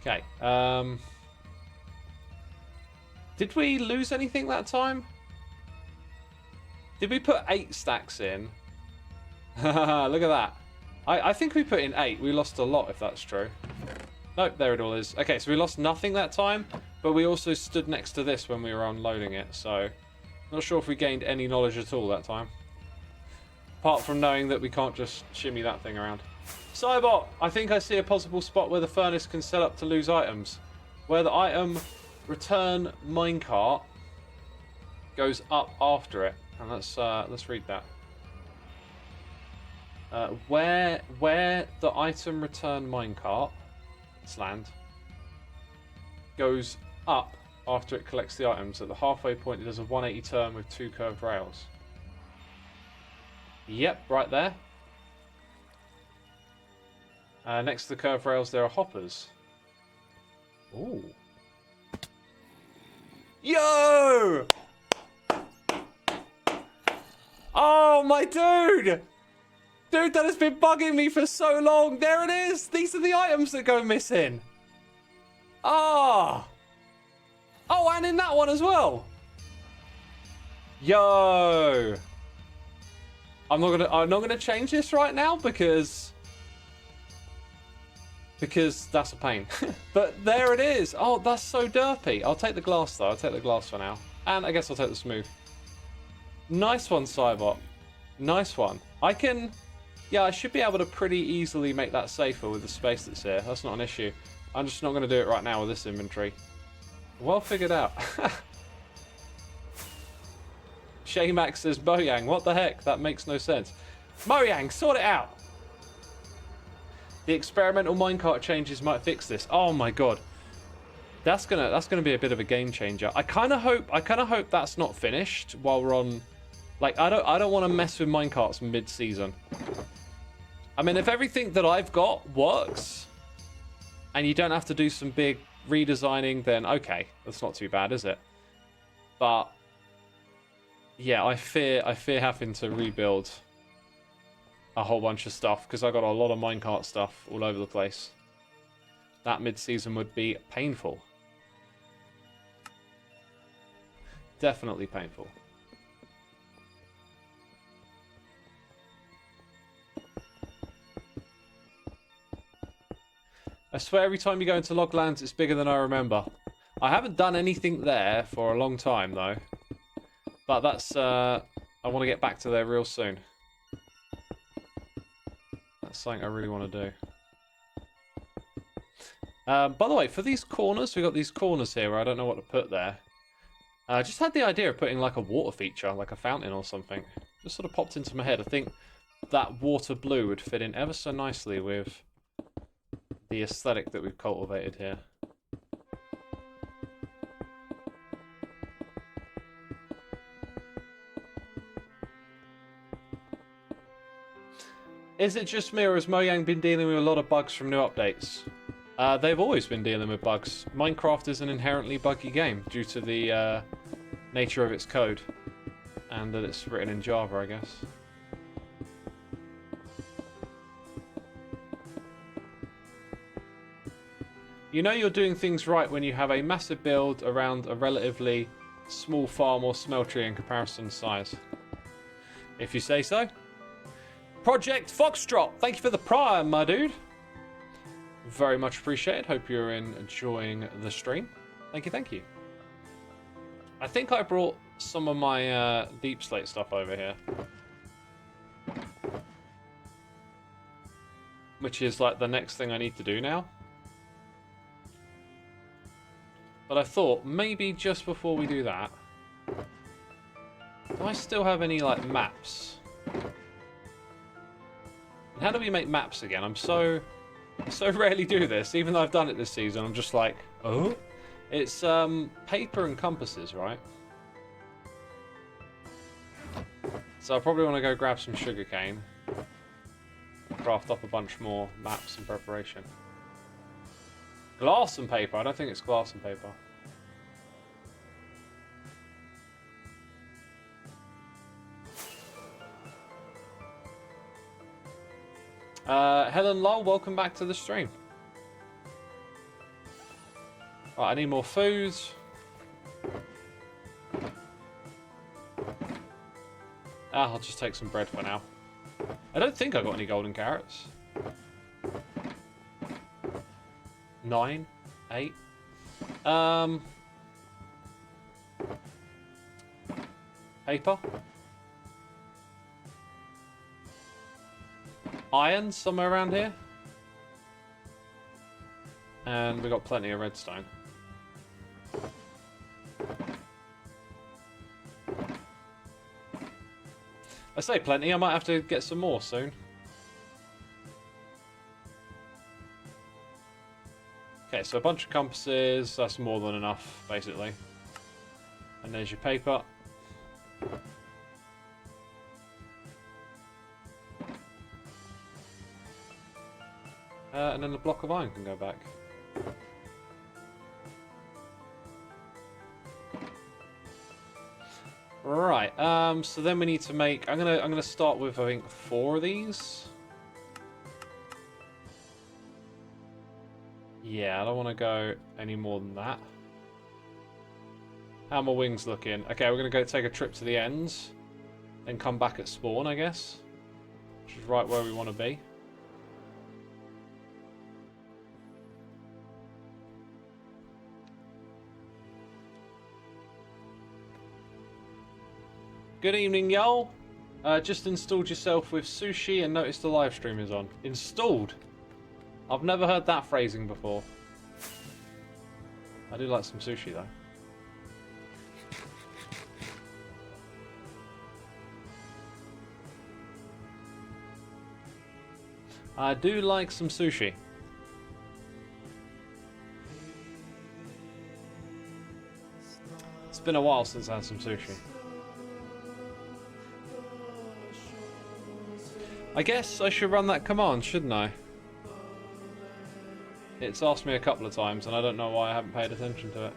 Okay. Did we lose anything that time? Did we put 8 stacks in? Look at that. I think we put in 8. We lost a lot, if that's true. Nope, there it all is. Okay, so we lost nothing that time, but we also stood next to this when we were unloading it, so... not sure if we gained any knowledge at all that time. Apart from knowing that we can't just shimmy that thing around. Cybot, I think I see a possible spot where the furnace can set up to lose items. Where the item return minecart goes up after it. And let's read that. Where the item return minecart, it's land, goes up after it collects the items. At the halfway point, it does a 180 turn with 2 curved rails. Yep, right there. Next to the curved rails, there are hoppers. Ooh. Yo! Oh, my dude! Dude, that has been bugging me for so long. There it is. These are the items that go missing. Ah. Oh, and in that one as well. Yo. I'm not gonna change this right now because that's a pain. But there it is. Oh, that's so derpy. I'll take the glass though. I'll take the glass for now. And I guess I'll take the smooth. Nice one, Cybot. Nice one. Yeah, I should be able to pretty easily make that safer with the space that's here. That's not an issue. I'm just not going to do it right now with this inventory. Well figured out. Shaymax says, Mojang, what the heck? That makes no sense. Mojang, sort it out. The experimental minecart changes might fix this. Oh my god. That's gonna be a bit of a game changer. I kinda hope that's not finished while we're on. Like, I don't want to mess with minecarts mid-season. I mean, if everything that I've got works, and you don't have to do some big redesigning, then okay, that's not too bad, is it? But yeah, I fear having to rebuild a whole bunch of stuff because I got a lot of minecart stuff all over the place. That mid-season would be painful. Definitely painful. I swear every time you go into Loglands, it's bigger than I remember. I haven't done anything there for a long time, though. But that's, I want to get back to there real soon. That's something I really want to do. By the way, for these corners, we've got these corners here where I don't know what to put there. I just had the idea of putting like a water feature, like a fountain or something. Just sort of popped into my head. I think that water blue would fit in ever so nicely with the aesthetic that we've cultivated here. Is it just me, or has Mojang been dealing with a lot of bugs from new updates? They've always been dealing with bugs. Minecraft is an inherently buggy game due to the nature of its code. And that it's written in Java, I guess. You know you're doing things right when you have a massive build around a relatively small farm or smeltery in comparison size. If you say so. Project Foxtrot, thank you for the prime, my dude. Very much appreciated. Hope you're enjoying the stream. Thank you, thank you. I think I brought some of my deep slate stuff over here. Which is like the next thing I need to do now. But I thought maybe just before we do that, do I still have any like maps? And how do we make maps again? I so rarely do this. Even though I've done it this season, I'm just like, oh? It's paper and compasses, right? So I probably want to go grab some sugarcane. Craft up a bunch more maps in preparation. Glass and paper. I don't think it's glass and paper. Helen Lowell, welcome back to the stream. Right, I need more food. I'll just take some bread for now. I don't think I got any golden carrots. 9, 8. Paper. Iron somewhere around here. And we got plenty of redstone. I say plenty, I might have to get some more soon. Okay, so a bunch of compasses, that's more than enough, basically. And there's your paper. And then the block of iron can go back. Right, so then we need to make... I'm gonna start with, I think, 4 of these. Yeah, I don't want to go any more than that. How are my wings looking? Okay, we're gonna go take a trip to the ends. Then come back at spawn, I guess. Which is right where we want to be. Good evening, y'all. Just installed yourself with sushi and noticed the live stream is on. Installed? I've never heard that phrasing before. I do like some sushi, though. I do like some sushi. It's been a while since I had some sushi. I guess I should run that command, shouldn't I? It's asked me a couple of times and I don't know why I haven't paid attention to it.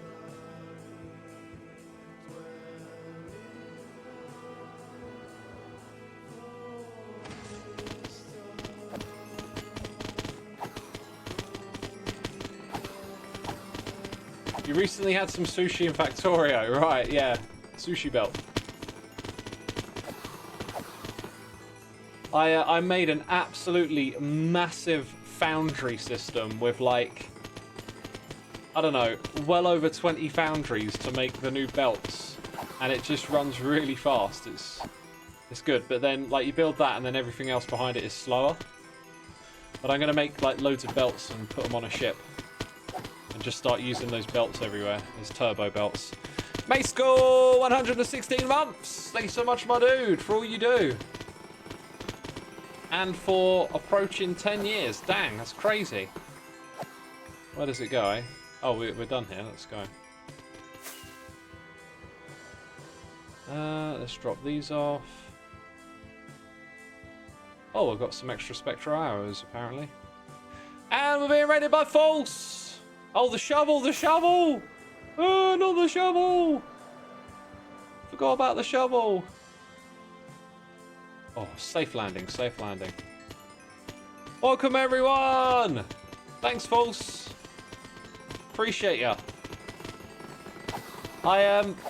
You recently had some sushi in Factorio, right, yeah. Sushi belt. I made an absolutely massive foundry system with like, I don't know, well over 20 foundries to make the new belts. And it just runs really fast. It's good, but then like you build that and then everything else behind it is slower. But I'm going to make like loads of belts and put them on a ship. And just start using those belts everywhere as turbo belts. May School, 116 months. Thank you so much, my dude, for all you do. And for approaching 10 years. Dang, that's crazy. Where does it go, eh? Oh, we're done here. Let's go. Let's drop these off. Oh, I've got some extra spectral arrows, apparently. And we're being raided by False! Oh, the shovel, the shovel! Oh, not the shovel! Forgot about the shovel. Oh, safe landing, safe landing. Welcome, everyone! Thanks, False. Appreciate ya.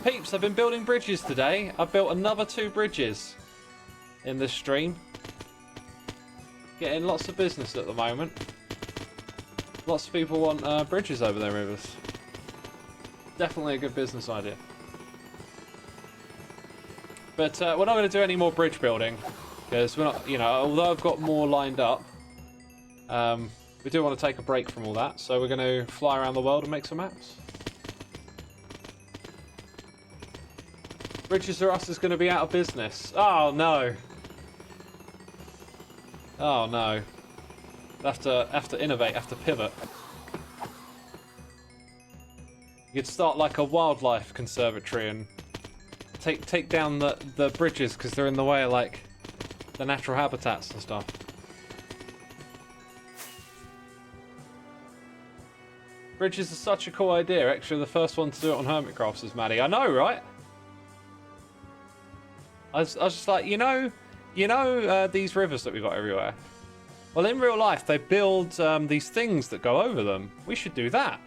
Peeps, I've been building bridges today. I've built another 2 bridges in this stream. Getting lots of business at the moment. Lots of people want bridges over their rivers. Definitely a good business idea. But we're not going to do any more bridge building because we're not, you know, although I've got more lined up, we do want to take a break from all that. So we're going to fly around the world and make some maps. Bridges R Us is going to be out of business. Oh no. Oh no. Have to innovate, have to pivot. You could start like a wildlife conservatory and take down the bridges because they're in the way of like the natural habitats and stuff. Bridges are such a cool idea. Actually, the first one to do it on Hermitcraft was Maddie. I know, right? I was just like, you know, these rivers that we've got everywhere. Well, in real life, they build these things that go over them. We should do that.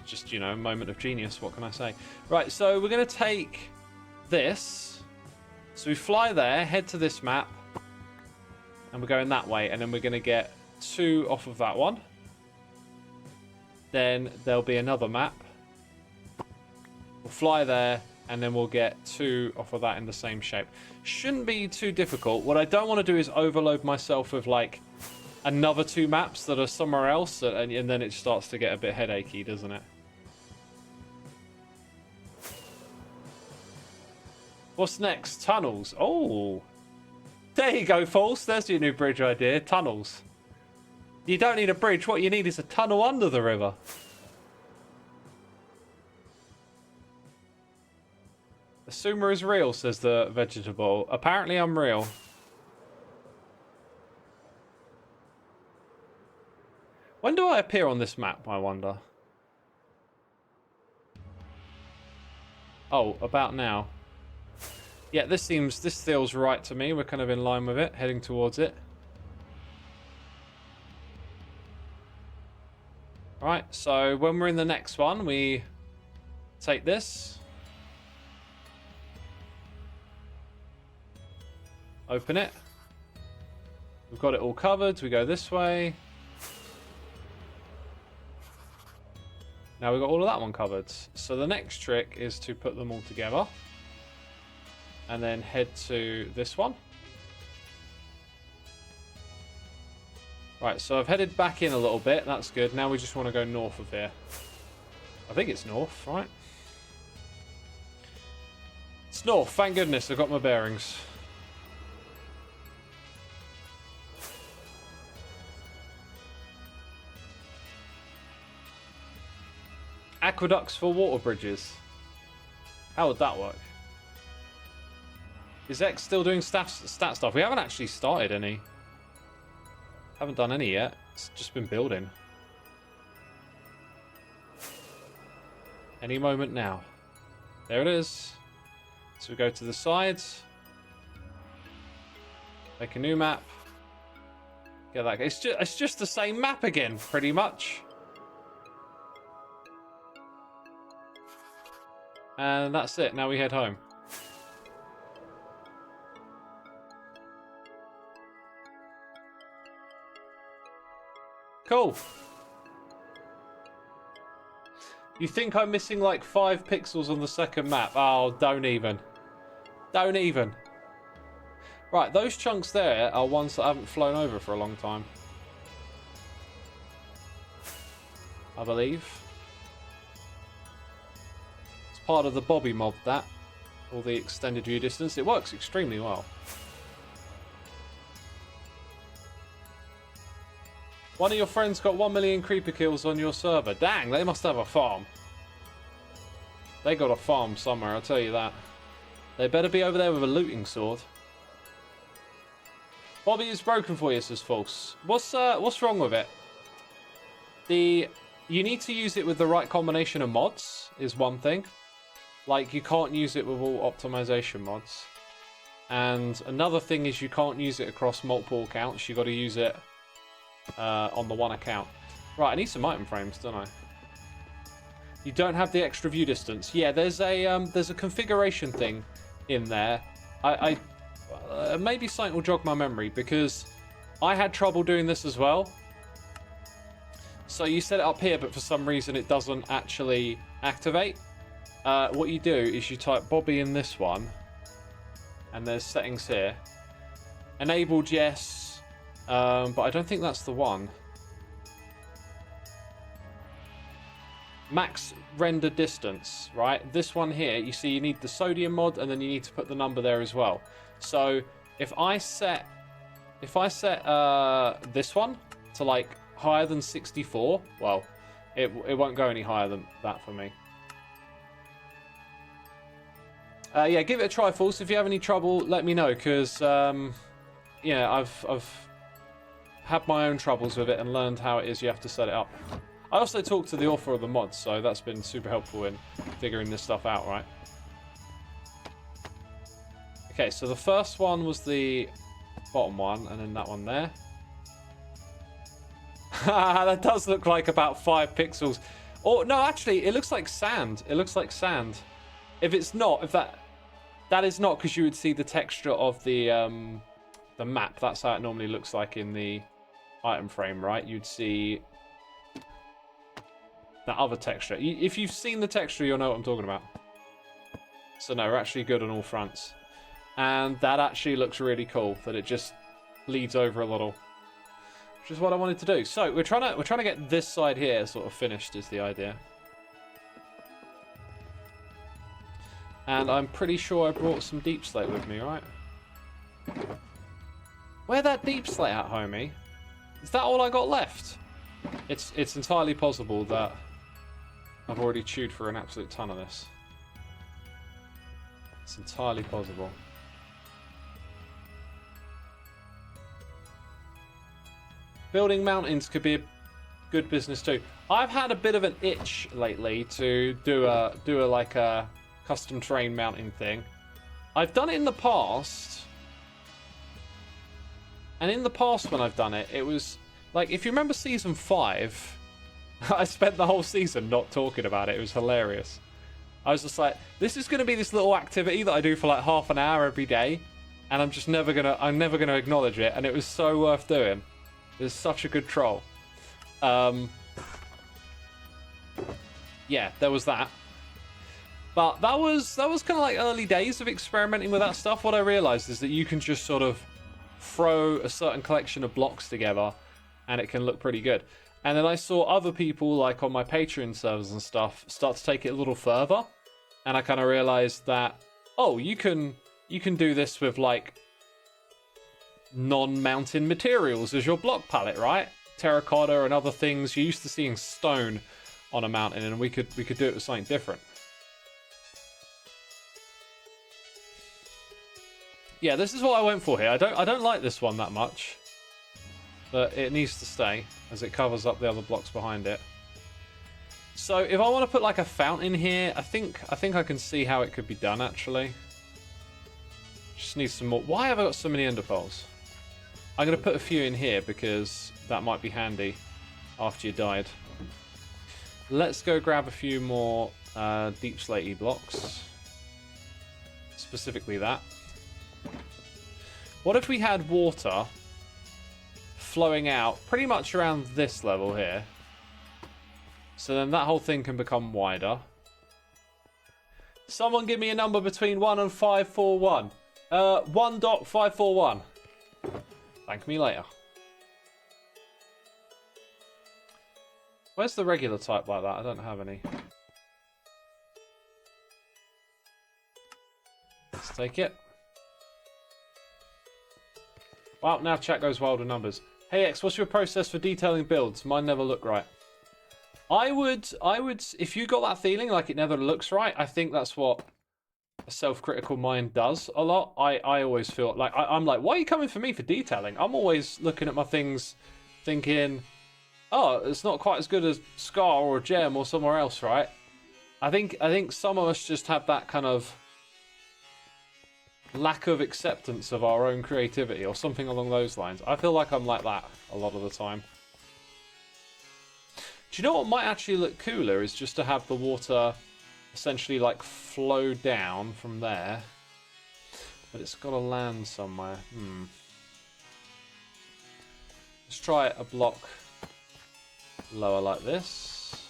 Just you know, a moment of genius. What can I say? Right, so we're going to take this. So we fly there, head to this map, and we're going that way. And then we're going to get 2 off of that one. Then there'll be another map. We'll fly there. And then we'll get 2 off of that in the same shape. Shouldn't be too difficult. What I don't want to do is overload myself with like another 2 maps that are somewhere else, and then it starts to get a bit headachy, doesn't it? What's next? Tunnels. Oh, there you go, False. There's your new bridge idea. Tunnels. You don't need a bridge. What you need is a tunnel under the river. Xisuma is real, says the vegetable. Apparently I'm real. When do I appear on this map, I wonder? Oh, about now. Yeah, this feels right to me. We're kind of in line with it, heading towards it. Right, so when we're in the next one, we take this. Open it. We've got it all covered. We go this way. Now we've got all of that one covered. So the next trick is to put them all together. And then head to this one. Right, so I've headed back in a little bit. That's good. Now we just want to go north of here. I think it's north, right? It's north. Thank goodness I've got my bearings. Aqueducts for water bridges. How would that work? Is X still doing stat stuff? We haven't actually started any. Haven't done any yet. It's just been building. Any moment now. There it is. So we go to the sides. Make a new map. Get that. It's just the same map again, pretty much. And that's it. Now we head home. Cool. You think I'm missing like 5 pixels on the second map? Oh, don't even. Don't even. Right, those chunks there are ones that I haven't flown over for a long time. I believe. part of the Bobby mod, that. Or the extended view distance. It works extremely well. One of your friends got 1 million creeper kills on your server. Dang, they must have a farm. They got a farm somewhere, I'll tell you that. They better be over there with a looting sword. Bobby is broken for you, says False. What's wrong with it? You need to use it with the right combination of mods, is one thing. Like, you can't use it with all optimization mods. And another thing is you can't use it across multiple accounts. You got to use it on the one account. Right, I need some item frames, don't I? You don't have the extra view distance. Yeah, there's a configuration thing in there. Maybe something will jog my memory, because I had trouble doing this as well. So you set it up here, but for some reason it doesn't actually activate. What you do is you type Bobby in this one, and there's settings here. Enabled, yes, but I don't think that's the one. Max render distance, right? This one here, you see you need the sodium mod, and then you need to put the number there as well. So if I set this one to like higher than 64, well, it won't go any higher than that for me. Yeah, give it a try, False. If you have any trouble, let me know, because yeah, I've had my own troubles with it and learned how it is you have to set it up. I also talked to the author of the mod, so that's been super helpful in figuring this stuff out, right? Okay, so the first one was the bottom one, and then that one there. That does look like about 5 pixels. Or, no, actually, it looks like sand. It looks like sand. If it's not, if that is not, because you would see the texture of the map. That's how it normally looks like in the item frame, right? You'd see that other texture. If you've seen the texture, you'll know what I'm talking about. So no, we're actually good on all fronts. And that actually looks really cool, that it just bleeds over a little. Which is what I wanted to do. So we're trying to get this side here sort of finished, is the idea. And I'm pretty sure I brought some deep slate with me, right? Where that deep slate at, homie? Is that all I got left? It's entirely possible that I've already chewed for an absolute ton of this. It's entirely possible. Building mountains could be a good business too. I've had a bit of an itch lately to do a custom terrain mountain thing. I've done it in the past. And in the past when I've done it, it was like, if you remember season 5, I spent the whole season not talking about it. It was hilarious. I was just like, this is going to be this little activity that I do for like half an hour every day, and I'm never gonna acknowledge it, and it was so worth doing. It was such a good troll. Yeah, there was that. But that was kind of like early days of experimenting with that stuff. What I realized is that you can just sort of throw a certain collection of blocks together and it can look pretty good. And then I saw other people, like on my Patreon servers and stuff, start to take it a little further. And I kind of realized that, oh, you can do this with like non-mountain materials as your block palette, right? Terracotta and other things. You're used to seeing stone on a mountain, and we could do it with something different. Yeah, this is what I went for here. I don't like this one that much, but it needs to stay as it covers up the other blocks behind it. So if I want to put like a fountain here, I think I can see how it could be done actually. Just need some more. Why have I got so many ender pearls? I'm going to put a few in here because that might be handy after you died. Let's go grab a few more deep slatey blocks. Specifically that. What if we had water flowing out pretty much around this level here? So then that whole thing can become wider. Someone give me a number between 1 and 541. 1.541. Thank me later. Where's the regular type like that? I don't have any. take it. Wow, now chat goes wild with numbers. Hey X, what's your process for detailing builds? Mine never look right. I would, if you got that feeling like it never looks right, I think that's what a self-critical mind does a lot. I always feel like, I'm like, why are you coming for me for detailing? I'm always looking at my things thinking, oh, it's not quite as good as Scar or Gem or somewhere else, right? I think some of us just have that kind of lack of acceptance of our own creativity or something along those lines. I feel like I'm like that a lot of the time. Do you know what might actually look cooler is just to have the water essentially like flow down from there, but it's got to land somewhere. Let's try a block lower like this.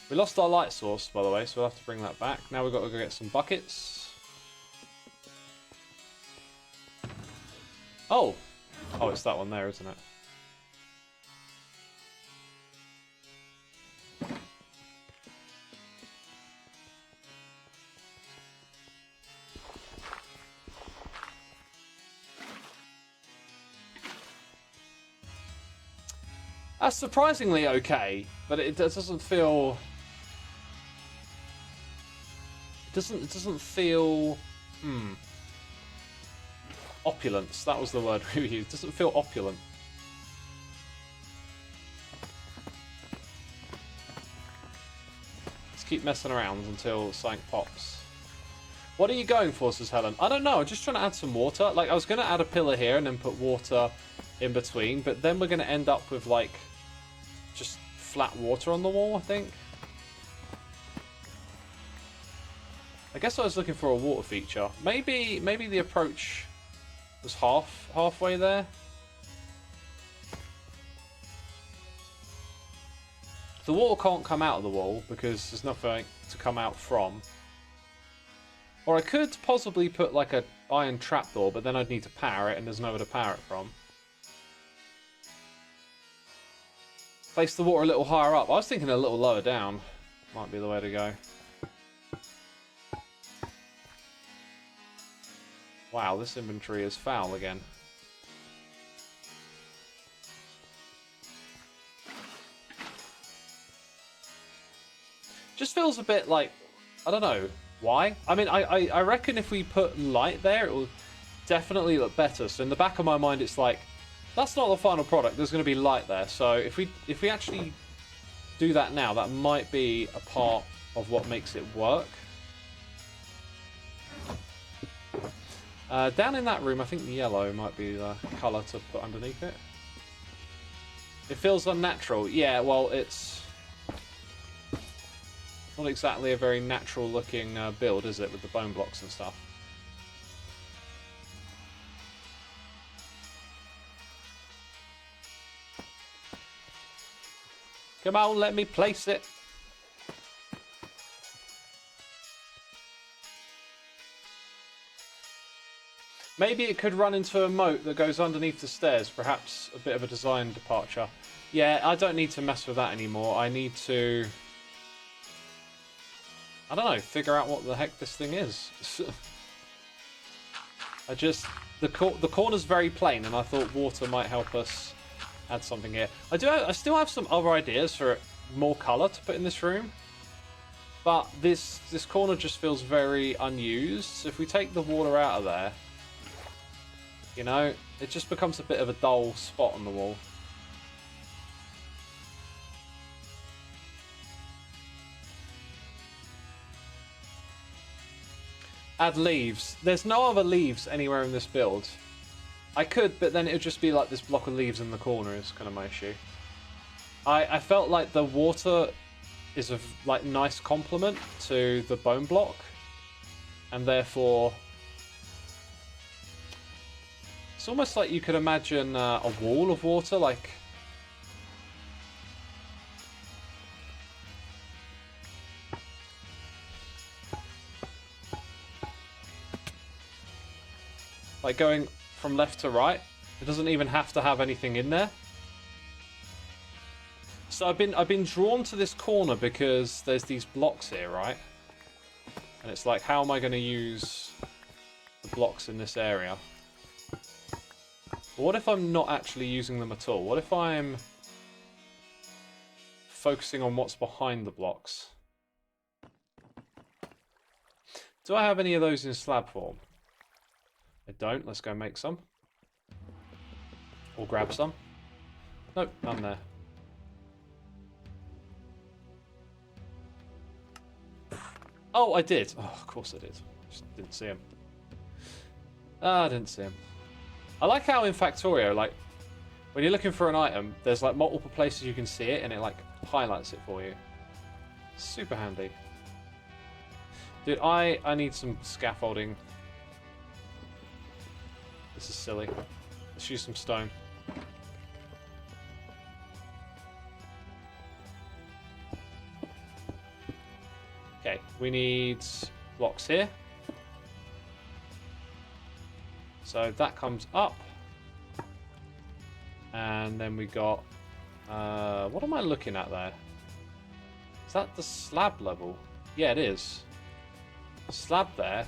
We lost our light source, by the way, so we'll have to bring that back. Now we've got to go get some buckets. Oh! Oh, it's that one there, isn't it? That's surprisingly okay, but it doesn't feel... It doesn't feel... Opulence, that was the word we used. It doesn't feel opulent. Let's keep messing around until something pops. What are you going for, says Helen? I don't know, I'm just trying to add some water. Like, I was going to add a pillar here and then put water in between, but then we're going to end up with, like, just flat water on the wall, I think. I guess I was looking for a water feature. Maybe the approach was halfway there. The water can't come out of the wall because there's nothing to come out from. Or I could possibly put like an iron trapdoor, but then I'd need to power it and there's nowhere to power it from. Place the water a little higher up. I was thinking a little lower down. Might be the way to go. Wow, this inventory is foul again. Just feels a bit like, I don't know, why? I mean, I reckon if we put light there, it will definitely look better. So in the back of my mind, it's like, that's not the final product. There's going to be light there. So if we actually do that now, that might be a part of what makes it work. Down in that room, I think the yellow might be the colour to put underneath it. It feels unnatural. Yeah, well, it's not exactly a very natural looking build, is it, with the bone blocks and stuff. Come on, let me place it. Maybe it could run into a moat that goes underneath the stairs. Perhaps a bit of a design departure. Yeah, I don't need to mess with that anymore. I need to... I don't know, figure out what the heck this thing is. The corner's very plain, and I thought water might help us add something here. I still have some other ideas for more colour to put in this room. But this corner just feels very unused. So if we take the water out of there... You know, it just becomes a bit of a dull spot on the wall. Add leaves. There's no other leaves anywhere in this build. I could, but then it would just be like this block of leaves in the corner is kind of my issue. I felt like the water is a like nice complement to the bone block. And therefore... It's almost like you could imagine a wall of water, like... Like going from left to right. It doesn't even have to have anything in there. So I've been drawn to this corner because there's these blocks here, right? And it's like, how am I going to use the blocks in this area? But what if I'm not actually using them at all? What if I'm focusing on what's behind the blocks? Do I have any of those in slab form? I don't. Let's go make some. Or grab some. Nope, none there. Oh, I did. Oh, of course I did. Just didn't see him. Ah, I didn't see him. I like how in Factorio, like, when you're looking for an item, there's like multiple places you can see it and it like highlights it for you. Super handy. Dude, I need some scaffolding. This is silly. Let's use some stone. Okay, we need blocks here. So that comes up. And then we got... what am I looking at there? Is that the slab level? Yeah, it is. Slab there.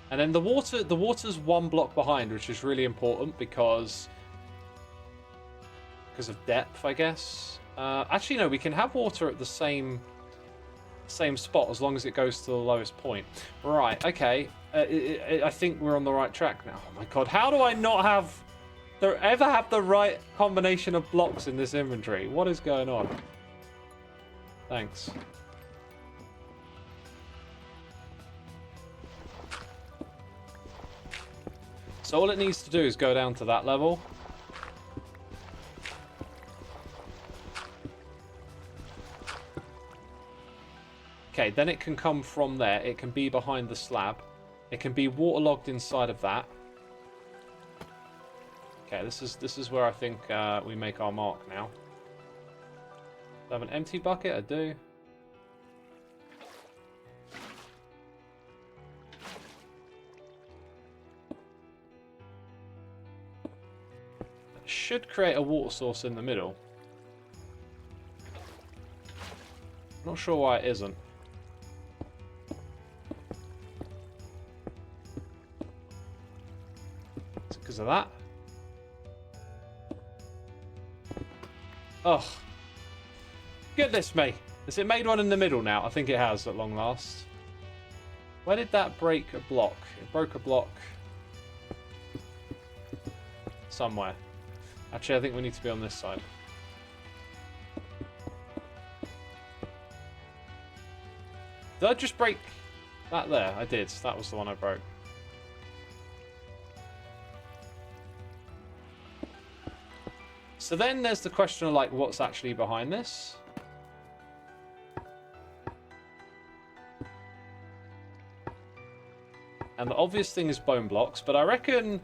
And then the water's one block behind, which is really important because of depth, I guess. Actually, no, we can have water at the same spot as long as it goes to the lowest point. Right, okay. I think we're on the right track now. Oh my god, how do I not ever have the right combination of blocks in this inventory? What is going on? Thanks. So all it needs to do is go down to that level. Okay, then it can come from there. It can be behind the slab. It can be waterlogged inside of that. Okay, this is where I think we make our mark now. Do I have an empty bucket? I do. Should create a water source in the middle. Not sure why it isn't. Is it because of that? Oh. Goodness me. Has it made one in the middle now? I think it has at long last. Where did that break a block? It broke a block somewhere. Actually, I think we need to be on this side. Did I just break that there? I did. That was the one I broke. So then there's the question of, like, what's actually behind this? And the obvious thing is bone blocks, but I reckon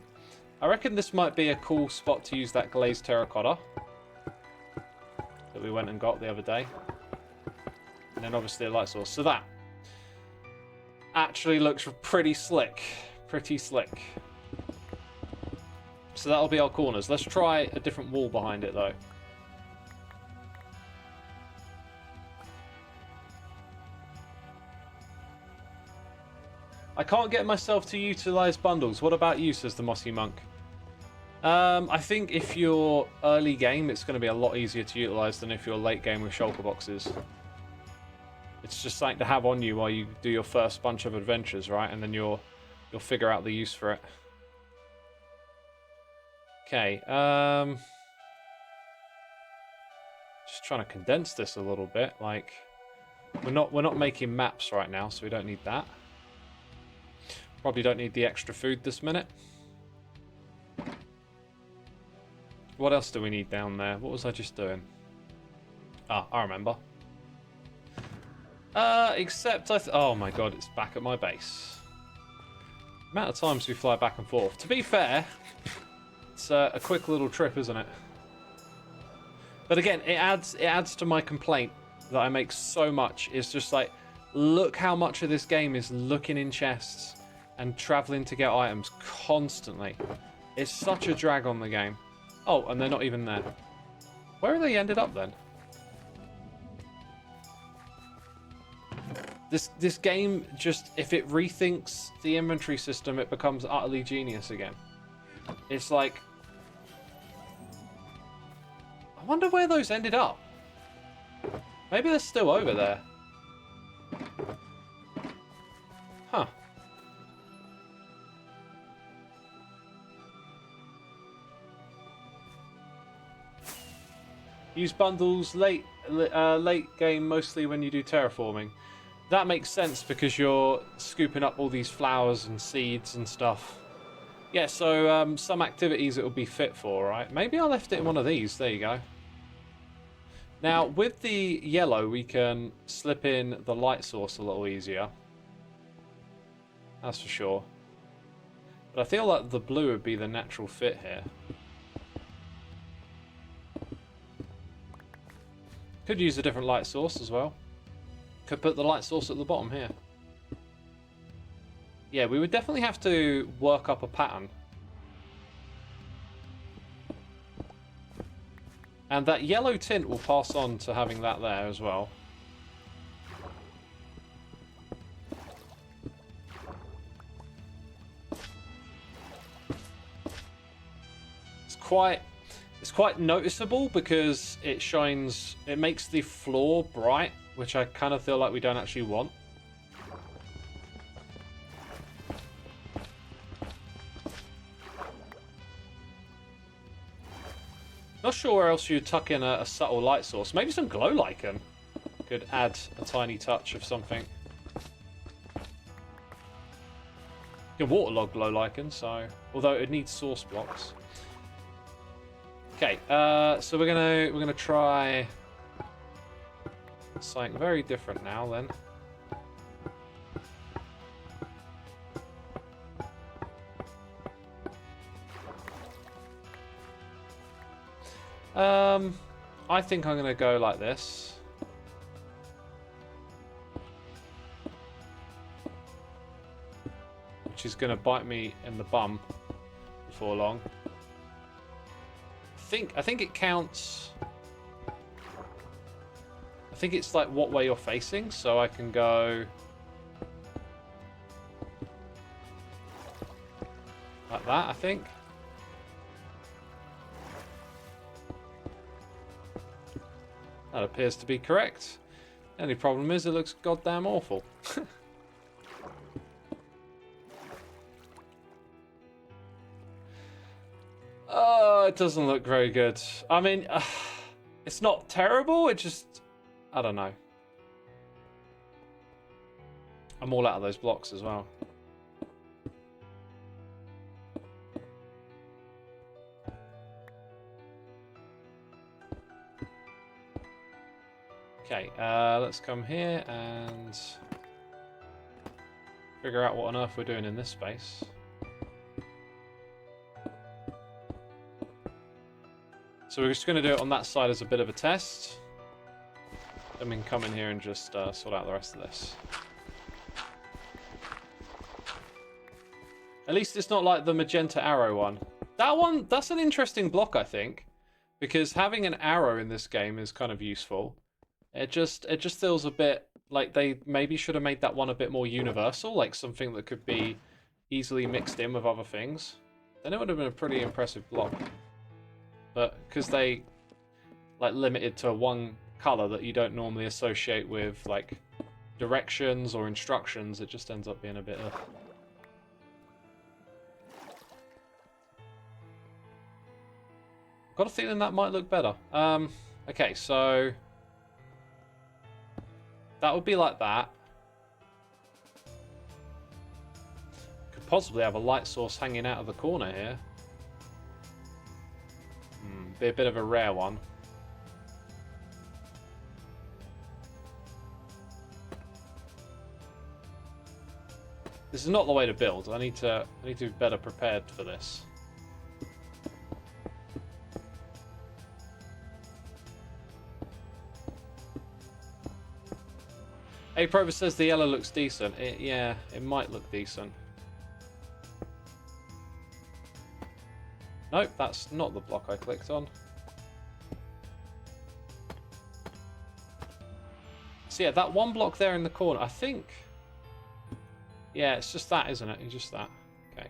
this might be a cool spot to use that glazed terracotta that we went and got the other day. And then obviously a light source. So that actually looks pretty slick. Pretty slick. So that'll be our corners. Let's try a different wall behind it though. I can't get myself to utilize bundles. What about you, says the Mossy Monk? I think if you're early game, it's going to be a lot easier to utilize than if you're late game with shulker boxes. It's just something to have on you while you do your first bunch of adventures, right? And then you'll figure out the use for it. Okay. Just trying to condense this a little bit. Like, we're not making maps right now, so we don't need that. Probably don't need the extra food this minute. What else do we need down there? What was I just doing? Ah, I remember. Except oh my god, it's back at my base. The amount of times we fly back and forth. To be fair, it's a quick little trip, isn't it? But again, it adds to my complaint that I make so much. It's just like, look how much of this game is looking in chests and traveling to get items constantly. It's such a drag on the game. Oh, and they're not even there. Where have they ended up then? This game just, if it rethinks the inventory system, it becomes utterly genius again. It's like, I wonder where those ended up. Maybe they're still over there. Huh. Use bundles late game, mostly when you do terraforming. That makes sense because you're scooping up all these flowers and seeds and stuff. Yeah, so some activities it will be fit for, right? Maybe I left it in one of these. There you go. Now, with the yellow, we can slip in the light source a little easier. That's for sure. But I feel like the blue would be the natural fit here. Could use a different light source as well. Could put the light source at the bottom here. Yeah, we would definitely have to work up a pattern. And that yellow tint will pass on to having that there as well. It's quite noticeable because it shines, it makes the floor bright, which I kind of feel like we don't actually want. Not sure where else you'd tuck in a subtle light source. Maybe some glow lichen could add a tiny touch of something. You can waterlog glow lichen, so although it needs source blocks. Okay, so we're gonna try something very different now then. I think I'm gonna go like this. Which is gonna bite me in the bum before long. I think it counts. I think it's like what way you're facing, so I can go like that, I think. That appears to be correct. The only problem is it looks goddamn awful. Oh, it doesn't look very good. I mean, it's not terrible, it just, I don't know. I'm all out of those blocks as well. Okay, let's come here and figure out what on earth we're doing in this space. So we're just going to do it on that side as a bit of a test. Then we can come in here and just sort out the rest of this. At least it's not like the magenta arrow one. That one, that's an interesting block, I think. Because having an arrow in this game is kind of useful. It just feels a bit like they maybe should have made that one a bit more universal. Like something that could be easily mixed in with other things. Then it would have been a pretty impressive block. But because they like limited to one color that you don't normally associate with like directions or instructions, it just ends up being a bit of... Got a feeling that might look better. Okay, so that would be like that. Could possibly have a light source hanging out of the corner here. Be a bit of a rare one. This is not the way to build. I need to be better prepared for this. Hey, Provis says the yellow looks decent. Yeah, it might look decent. Nope, that's not the block I clicked on. So yeah, that one block there in the corner, I think... Yeah, it's just that, isn't it? It's just that. Okay.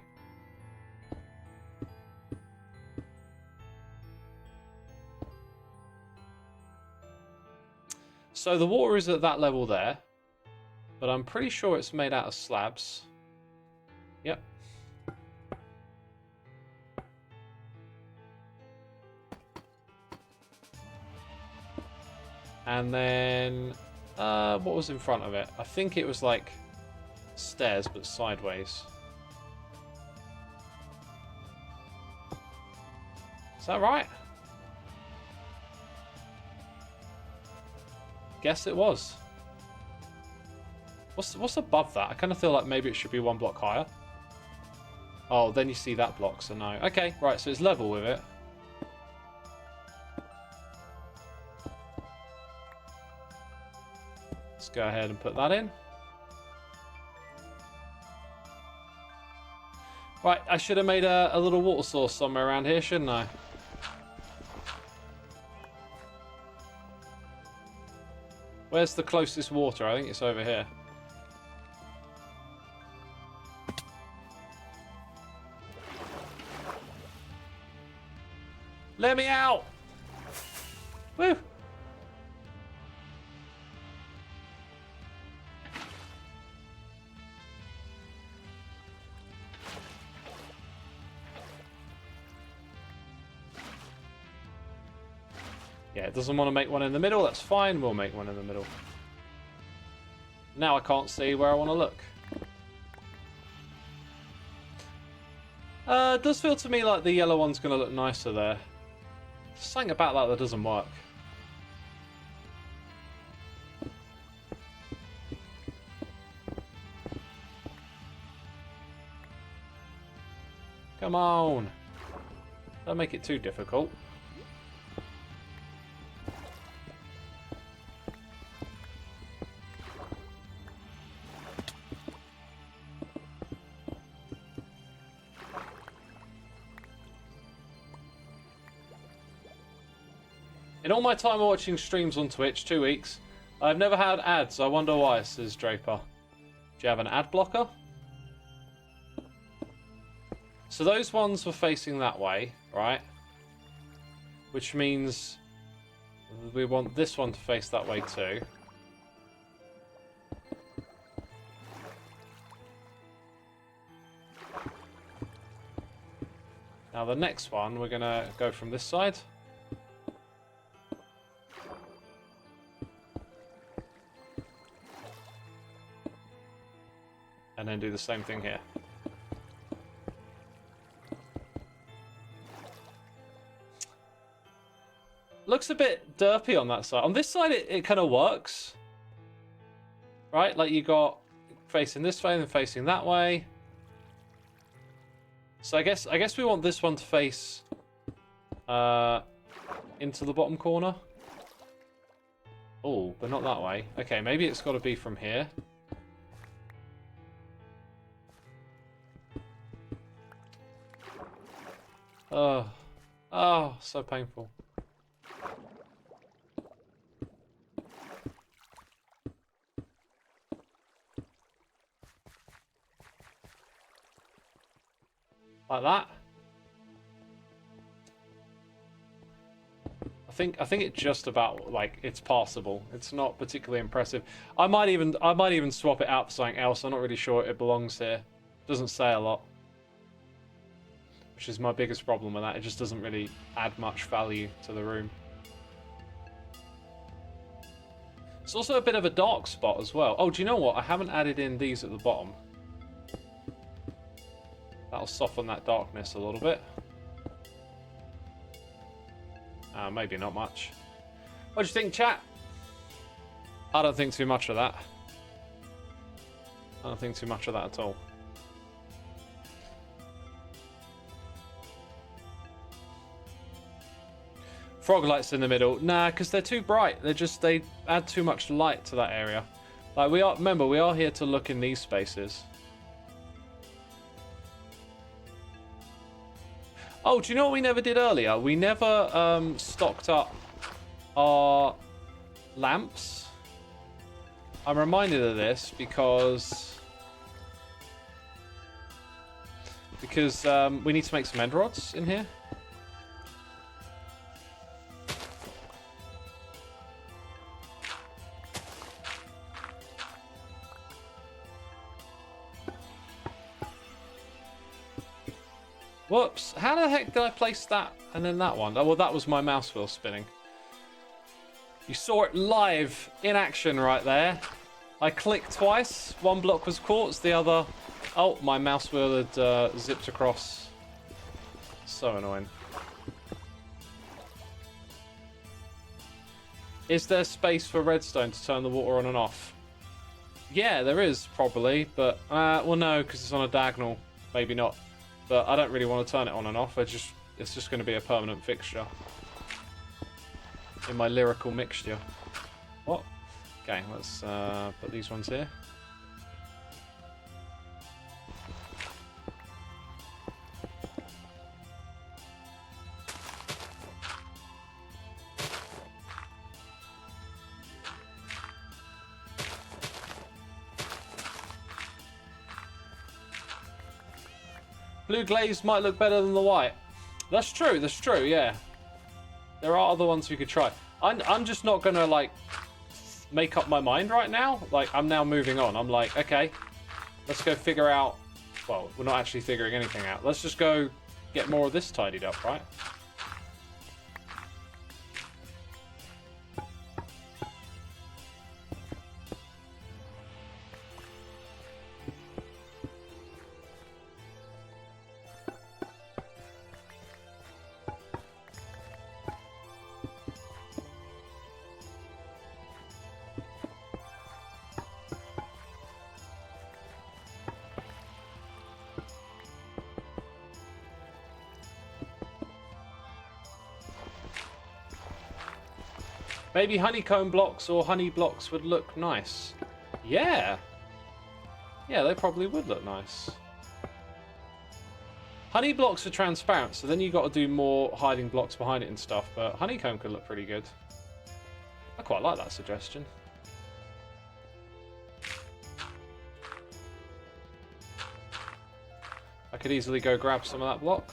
So the water is at that level there, but I'm pretty sure it's made out of slabs. Yep. And then, what was in front of it? I think it was like stairs, but sideways. Is that right? Guess it was. What's above that? I kind of feel like maybe it should be one block higher. Oh, then you see that block, so no. Okay, right, so it's level with it. Let's go ahead and put that in. Right, I should have made a little water source somewhere around here, shouldn't I? Where's the closest water? I think it's over here. Let me out! Woo! Yeah, it doesn't want to make one in the middle. That's fine. We'll make one in the middle. Now I can't see where I want to look. It does feel to me like the yellow one's going to look nicer there. There's something about that doesn't work. Come on. Don't make it too difficult. In all my time watching streams on Twitch, 2 weeks, I've never had ads. I wonder why, says Draper. Do you have an ad blocker? So those ones were facing that way, right? Which means we want this one to face that way too. Now the next one, we're going to go from this side. And then do the same thing here. Looks a bit derpy on that side. On this side, it kind of works. Right? Like you got facing this way and facing that way. So I guess we want this one to face into the bottom corner. Oh, but not that way. Okay, maybe it's got to be from here. Oh, so painful. Like that. I think it just about like it's passable. It's not particularly impressive. I might even swap it out for something else. I'm not really sure it belongs here. Doesn't say a lot. Which is my biggest problem with that. It just doesn't really add much value to the room. It's also a bit of a dark spot as well. Oh, do you know what? I haven't added in these at the bottom. That'll soften that darkness a little bit. Maybe not much. What do you think, chat? I don't think too much of that. I don't think too much of that at all. Frog lights in the middle. Nah, because they're too bright. They add too much light to that area. Like remember, we are here to look in these spaces. Oh, do you know what we never did earlier? We never stocked up our lamps. I'm reminded of this because we need to make some end rods in here. Whoops, how the heck did I place that and then that one? Oh, well, that was my mouse wheel spinning. You saw it live in action right there. I clicked twice, one block was quartz, the other... Oh, my mouse wheel had zipped across. So annoying. Is there space for redstone to turn the water on and off? Yeah, there is, probably, but... well, no, because it's on a diagonal. Maybe not. But I don't really want to turn it on and off. It's just going to be a permanent fixture in my lyrical mixture. What? Okay, let's put these ones here. Blue glaze might look better than the white. That's true, yeah. There are other ones we could try. I'm just not gonna, like, make up my mind right now. Like, I'm now moving on. I'm like, okay, let's go figure out... Well, we're not actually figuring anything out. Let's just go get more of this tidied up, right? Maybe honeycomb blocks or honey blocks would look nice. Yeah. Yeah, they probably would look nice. Honey blocks are transparent, so then you got to do more hiding blocks behind it and stuff, but honeycomb could look pretty good. I quite like that suggestion. I could easily go grab some of that block.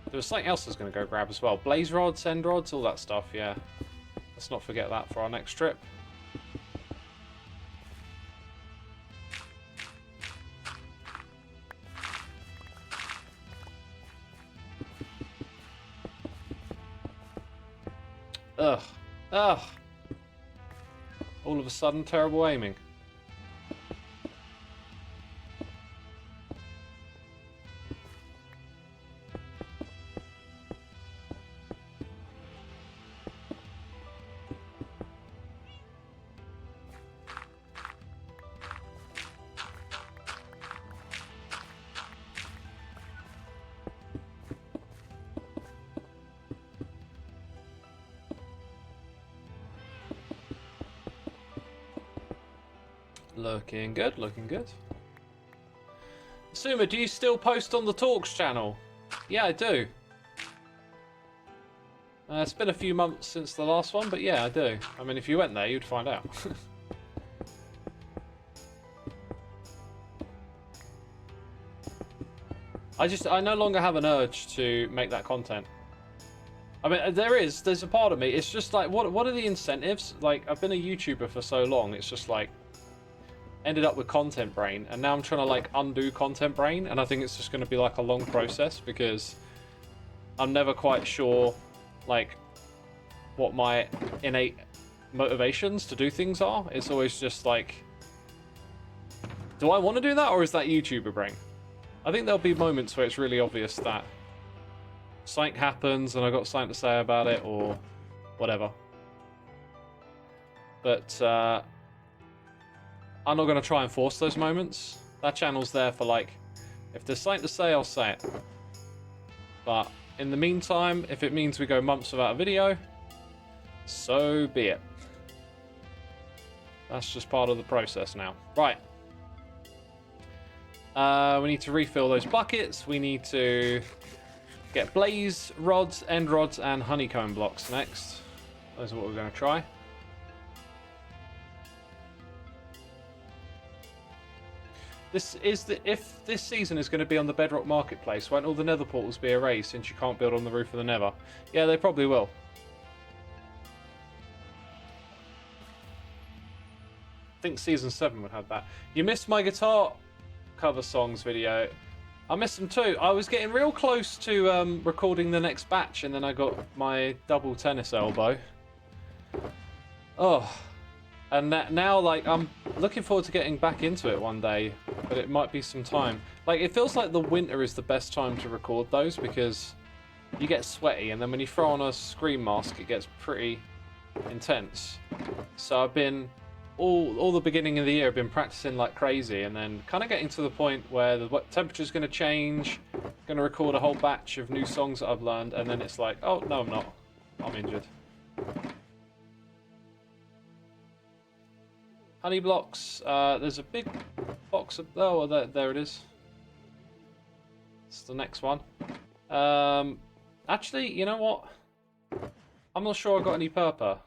There was something else I was going to go grab as well. Blaze rods, end rods, all that stuff, yeah. Let's not forget that for our next trip. Ugh. Ugh. All of a sudden, terrible aiming. Looking good, looking good. Xisuma, do you still post on the Talks channel? Yeah, I do. It's been a few months since the last one, but yeah, I do. I mean, if you went there, you'd find out. I no longer have an urge to make that content. I mean, there's a part of me, it's just like, what are the incentives? Like, I've been a YouTuber for so long, it's just like, ended up with content brain, and now I'm trying to like undo content brain, and I think it's just going to be like a long process because I'm never quite sure like what my innate motivations to do things are. It's always just like, do I want to do that, or is that YouTuber brain? I think there'll be moments where it's really obvious that something happens and I got something to say about it or whatever, but I'm not going to try and force those moments. That channel's there for, like, if there's something to say, I'll say it. But in the meantime, if it means we go months without a video, so be it. That's just part of the process now. Right. We need to refill those buckets. We need to get blaze rods, end rods, and honeycomb blocks next. Those are what we're going to try. If this season is going to be on the Bedrock Marketplace, won't all the nether portals be erased since you can't build on the roof of the nether? Yeah, they probably will. I think season 7 would have that. You missed my guitar cover songs video. I missed them too. I was getting real close to recording the next batch, and then I got my double tennis elbow. Oh. And now, like, I'm looking forward to getting back into it one day, but it might be some time. Like, it feels like the winter is the best time to record those because you get sweaty, and then when you throw on a screen mask, it gets pretty intense. So I've been, all the beginning of the year, I've been practicing like crazy, and then kind of getting to the point where the temperature's going to change, going to record a whole batch of new songs that I've learned, and then it's like, oh, no, I'm not. I'm injured. Honey blocks. There's a big box of... Oh, well, there it is. It's the next one. Actually, you know what? I'm not sure I got any purple.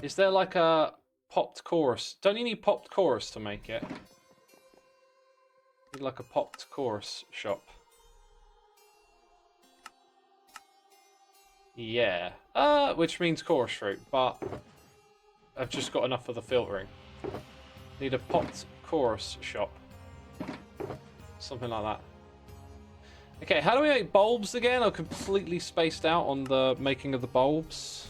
Is there like a popped chorus? Don't you need popped chorus to make it? Need like a popped chorus shop. Yeah. Which means chorus fruit, but I've just got enough for the filtering. Need a popped chorus shop. Something like that. Okay, how do we make bulbs again? I'm completely spaced out on the making of the bulbs.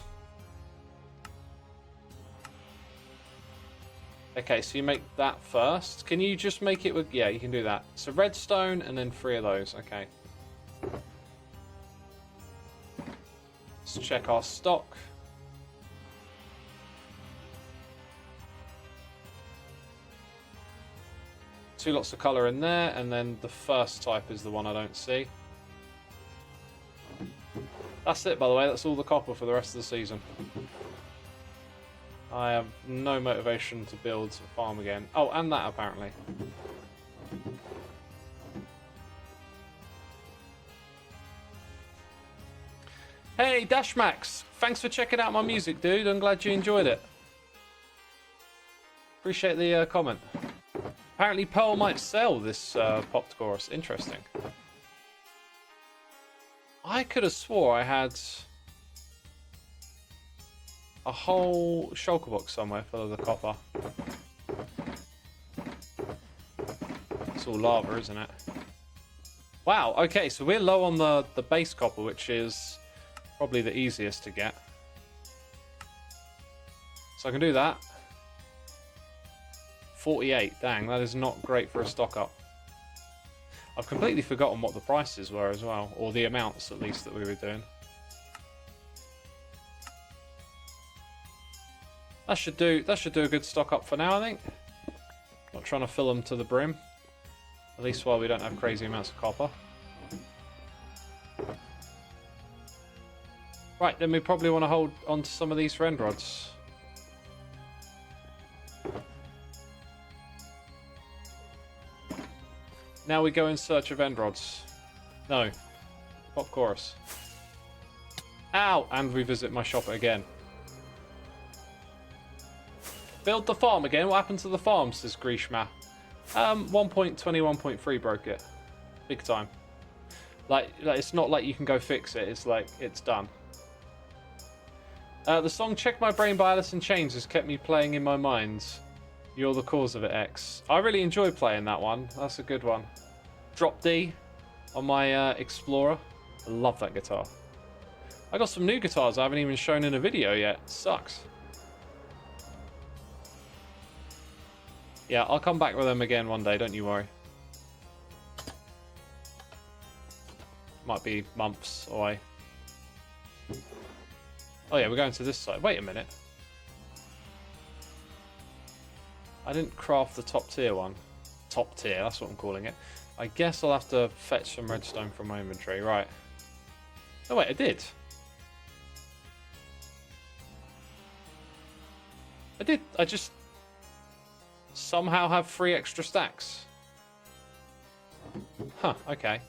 Okay, so you make that first. Can you just make it with... Yeah, you can do that. So redstone and then 3 of those. Okay. Let's check our stock. Two lots of colour in there, and then the first type is the one I don't see. That's it, by the way. That's all the copper for the rest of the season. I have no motivation to build a farm again. Oh, and that apparently. Hey, Dashmax! Thanks for checking out my music, dude. I'm glad you enjoyed it. Appreciate the comment. Apparently Pearl might sell this popped chorus. Interesting. I could have swore I had a whole shulker box somewhere full of the copper. It's all lava, isn't it? Wow, okay, so we're low on the base copper, which is probably the easiest to get. So I can do that. 48, dang, that is not great for a stock up. I've completely forgotten what the prices were as well, or the amounts at least that we were doing. That should do a good stock up for now, I think. Not trying to fill them to the brim. At least while we don't have crazy amounts of copper. Right, then we probably want to hold on to some of these for end rods. Now we go in search of end rods. No. Pop chorus. Ow! And we visit my shop again. Build the farm again? What happened to the farm, says Grishma. 1.21.3 broke it. Big time. Like, it's not like you can go fix it. It's like, it's done. The song Check My Brain by Alice in Chains has kept me playing in my mind. You're the cause of it, X. I really enjoy playing that one. That's a good one. Drop D on my Explorer. I love that guitar. I got some new guitars I haven't even shown in a video yet. Sucks. Yeah, I'll come back with them again one day, don't you worry. Might be months away. Oh yeah, we're going to this side. Wait a minute. I didn't craft the top tier one. Top tier, that's what I'm calling it. I guess I'll have to fetch some redstone from my inventory. Right. Oh wait, I did. somehow have 3 extra stacks. Huh, okay.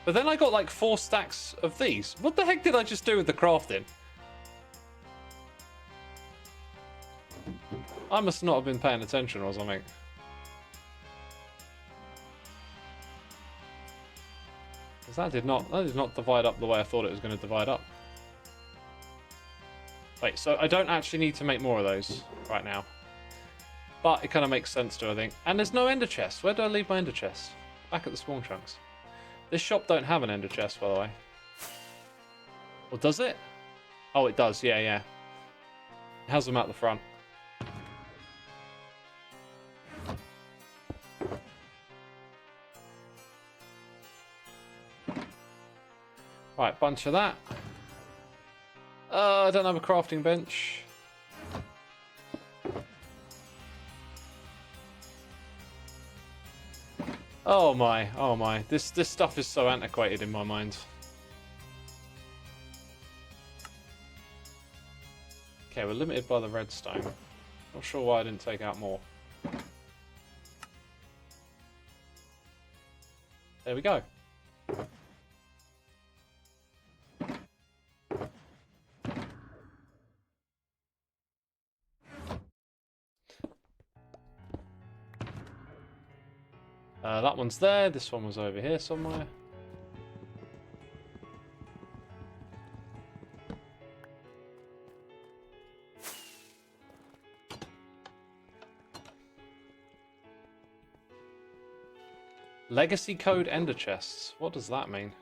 But then I got like 4 stacks of these. What the heck did I just do with the crafting? I must not have been paying attention or something. Because that did not divide up the way I thought it was going to divide up. Wait, so I don't actually need to make more of those right now. But it kind of makes sense to, I think. And there's no ender chest. Where do I leave my ender chest? Back at the spawn chunks. This shop don't have an ender chest, by the way. Or does it? Oh, it does. Yeah, yeah. It has them at the front. Right, bunch of that. I don't have a crafting bench. Oh my, oh my. This stuff is so antiquated in my mind. Okay, we're limited by the redstone. Not sure why I didn't take out more. There we go. That one's there. This one was over here somewhere. Legacy code ender chests. What does that mean?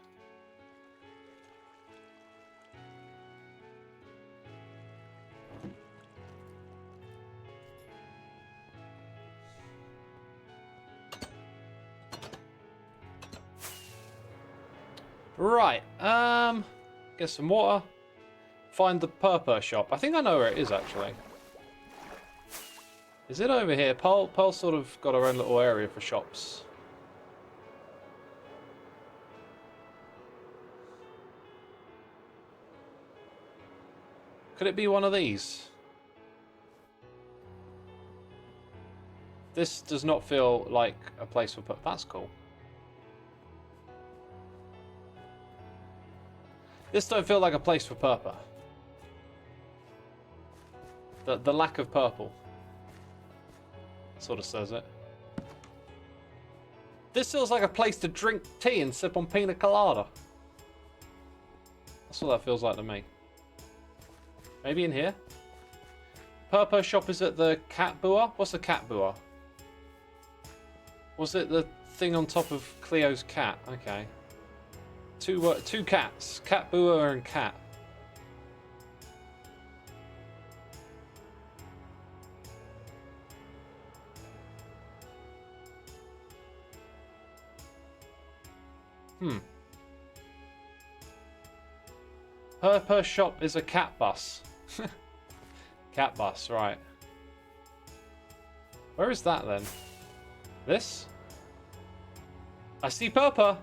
Right, get some water. Find the purple shop. I think I know where it is, actually. Is it over here? Pearl sort of got her own little area for shops. Could it be one of these? This does not feel like a place for... That's cool. This don't feel like a place for purple. The lack of purple sort of says it. This feels like a place to drink tea and sip on pina colada. That's what that feels like to me. Maybe in here? Purple shop is at the cat boa? What's a cat boa? Was it the thing on top of Cleo's cat? Okay. Two cats. Cat boa and cat. Purple shop is a cat bus. Cat bus, right. Where is that then? This? I see purple.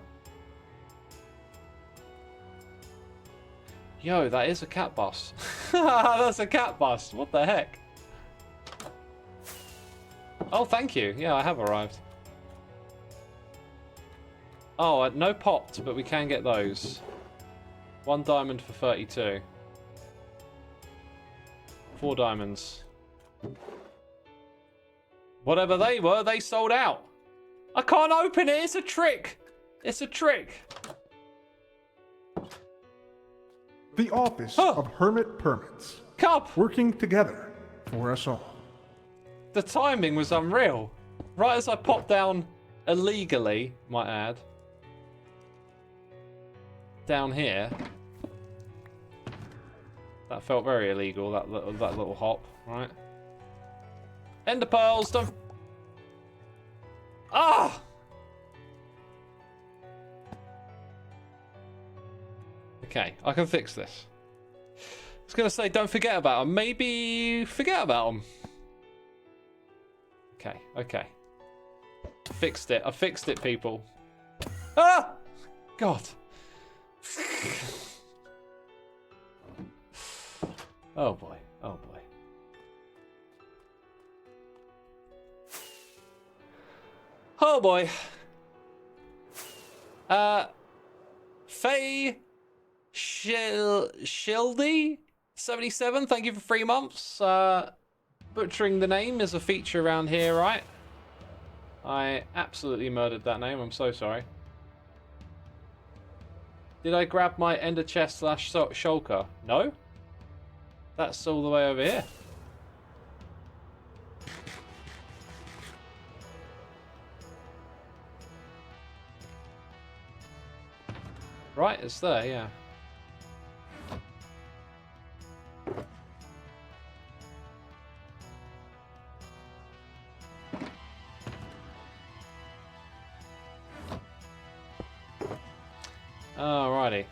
Yo, that is a cat bus. That's a cat bus. What the heck? Oh, thank you. Yeah, I have arrived. Oh, no popped, but we can get those. 1 diamond for 32. 4 diamonds. Whatever they were, they sold out. I can't open it. It's a trick. It's a trick. The office of Hermit Permits. Cup. Working together for us all. The timing was unreal. Right as I popped down illegally, might add. Down here. That felt very illegal, that little hop, right? Ender pearls, don't... Ah! Okay, I can fix this. I was going to say, don't forget about them. Maybe forget about them. Okay, okay. Fixed it. I fixed it, people. Ah! God. Oh boy. Oh boy. Oh boy. Faye Shildy 77. Thank you for 3 months. Butchering the name is a feature around here, right? I absolutely murdered that name. I'm so sorry. Did I grab my ender chest / shulker? No. That's all the way over here. Right, it's there, yeah. Alrighty.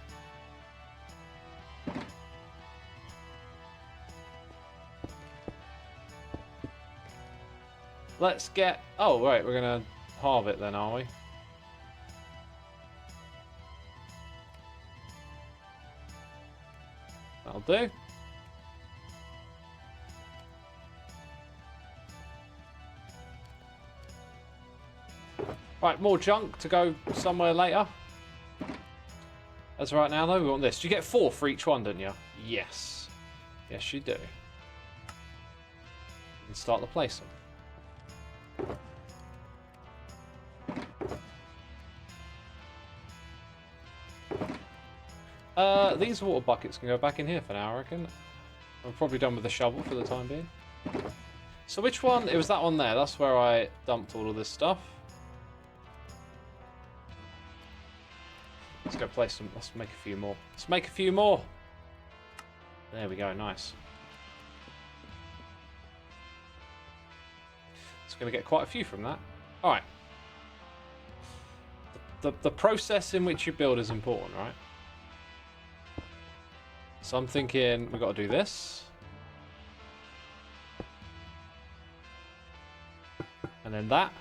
Let's get... Oh, right, we're going to halve it then, are we? That'll do. Right, more junk to go somewhere later. As right now, though, we want this. You get 4 for each one, don't you? Yes. Yes, you do. And start to place them. These water buckets can go back in here for now, I reckon. I'm probably done with the shovel for the time being. So which one? It was that one there. That's where I dumped all of this stuff. Let's go place some. Let's make a few more. Let's make a few more. There we go. Nice. It's going to get quite a few from that. All right. The process in which you build is important, right? So I'm thinking we've got to do this. And then that.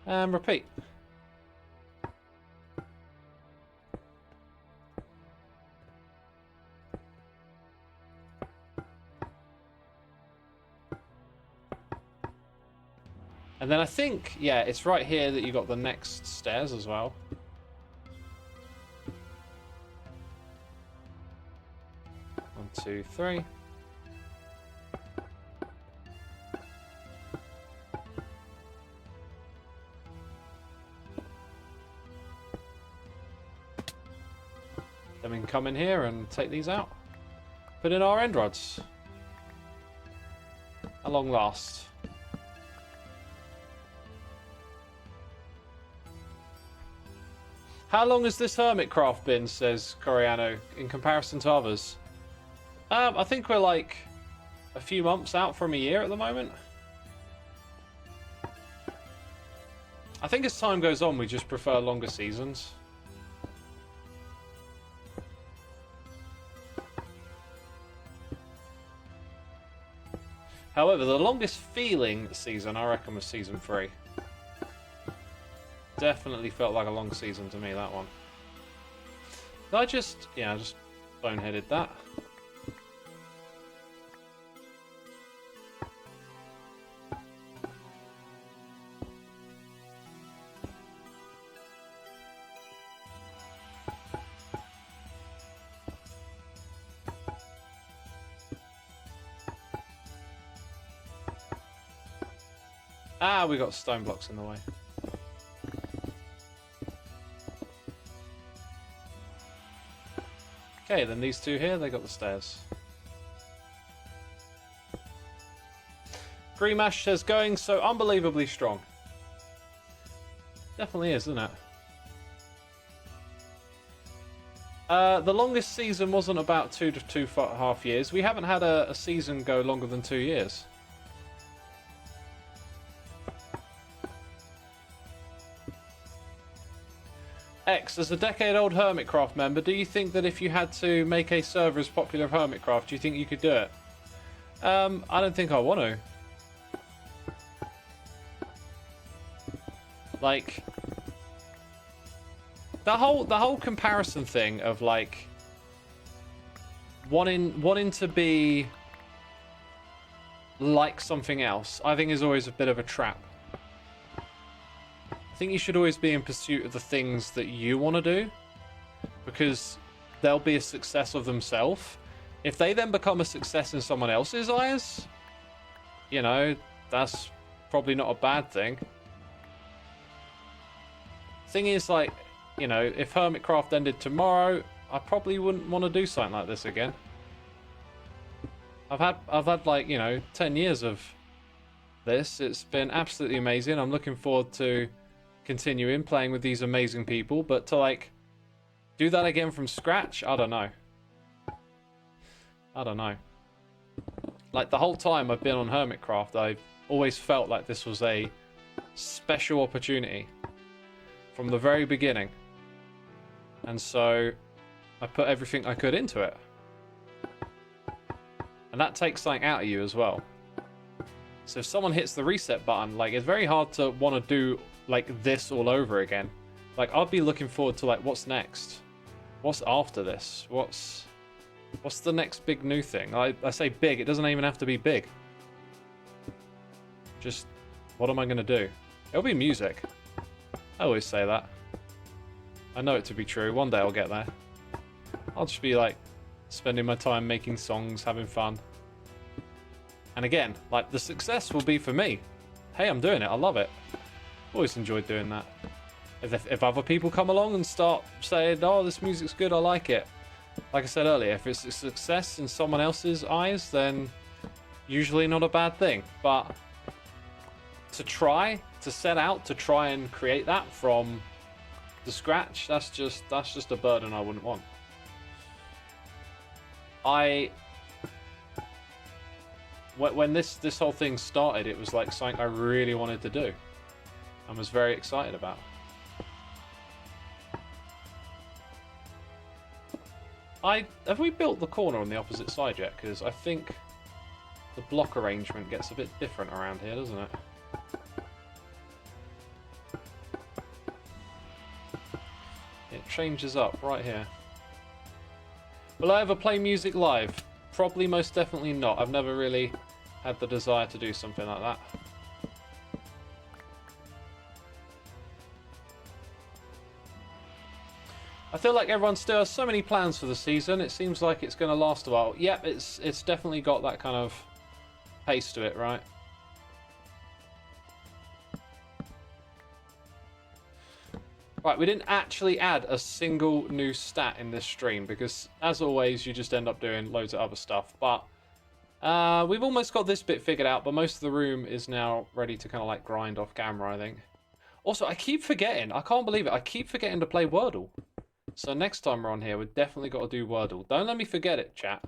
And repeat. And then I think, yeah, it's right here that you got the next stairs as well. One, two, three. Then we can come in here and take these out. Put in our end rods. At long last. How long has this Hermitcraft been, says Coriano, in comparison to others? I think we're like a few months out from a year at the moment. I think as time goes on, we just prefer longer seasons. However, the longest feeling season, I reckon, was season 3. Definitely felt like a long season to me, that one. I just boneheaded that. Ah, we got stone blocks in the way. Okay, then these two here, they got the stairs. Greenmash says, going so unbelievably strong. Definitely is, isn't it? The longest season wasn't about 2 to 2.5 years. We haven't had a season go longer than 2 years. X, as a decade-old Hermitcraft member, do you think that if you had to make a server as popular as Hermitcraft, do you think you could do it? I don't think I want to. Like, the whole comparison thing of like wanting to be like something else, I think is always a bit of a trap. I think you should always be in pursuit of the things that you want to do, because they'll be a success of themselves. If they then become a success in someone else's eyes, you know, that's probably not a bad thing. Thing is, like, you know, if Hermitcraft ended tomorrow, I probably wouldn't want to do something like this again. I've had like, you know, 10 years of this. It's been absolutely amazing. I'm looking forward to continuing playing with these amazing people, but to like do that again from scratch, I don't know. I don't know. Like, the whole time I've been on Hermitcraft, I've always felt like this was a special opportunity from the very beginning. And so I put everything I could into it. And that takes something out of you as well. So if someone hits the reset button, like, it's very hard to want to do like this all over again. Like, I'll be looking forward to like, what's next? What's after this? What's the next big new thing? I say big, it doesn't even have to be big. Just, what am I going to do? It'll be music. I always say that. I know it to be true. One day I'll get there. I'll just be like, spending my time making songs, having fun. And again, like, the success will be for me. Hey, I'm doing it. I love it. Always enjoyed doing that. If other people come along and start saying, oh, this music's good, I like it. Like I said earlier, if it's a success in someone else's eyes, then usually not a bad thing. But to set out to try and create that from the scratch, that's just a burden I wouldn't want. When this whole thing started, it was like something I really wanted to do and was very excited about. Have we built the corner on the opposite side yet? Because I think the block arrangement gets a bit different around here, doesn't it? It changes up right here. Will I ever play music live? Probably, most definitely not. I've never really had the desire to do something like that. I feel like everyone still has so many plans for the season. It seems like it's going to last a while. Yep, it's definitely got that kind of pace to it, right? Right, we didn't actually add a single new stat in this stream because, as always, you just end up doing loads of other stuff. But we've almost got this bit figured out, but most of the room is now ready to kind of like grind off camera, I think. Also, I keep forgetting. I can't believe it. I keep forgetting to play Wordle. So next time we're on here, we've definitely got to do Wordle. Don't let me forget it, chat.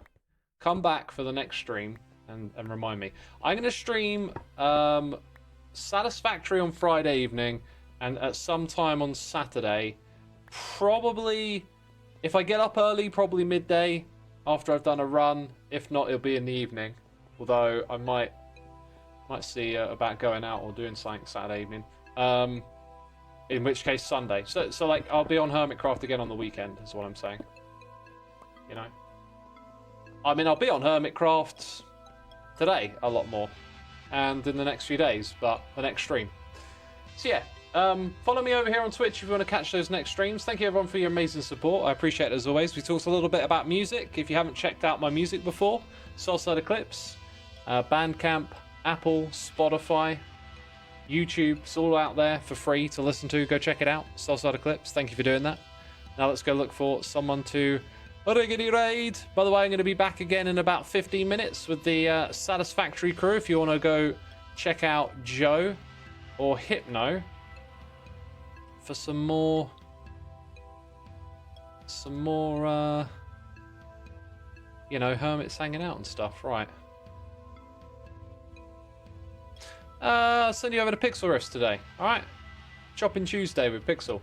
Come back for the next stream and remind me. I'm going to stream Satisfactory on Friday evening. And at some time on Saturday, probably, if I get up early, probably midday after I've done a run. If not, it'll be in the evening. Although I might see about going out or doing something Saturday evening. In which case, Sunday. So like, I'll be on Hermitcraft again on the weekend, is what I'm saying. You know? I mean, I'll be on Hermitcraft today a lot more. And in the next few days, but the next stream. So yeah. Follow me over here on Twitch if you want to catch those next streams. Thank you everyone for your amazing support. I appreciate it as always. We talked a little bit about music. If you haven't checked out my music before, Soulside Eclipse, Bandcamp, Apple, Spotify, YouTube, it's all out there for free to listen to. Go check it out. Soulside Eclipse, thank you for doing that. Now let's go look for someone to riggedy raid. By the way, I'm going to be back again in about 15 minutes with the Satisfactory crew. If you want to go check out Joe or Hypno for some more you know, hermits hanging out and stuff, right? I'll send you over to Pixel Riffs today. Alright, Chopping Tuesday with Pixel.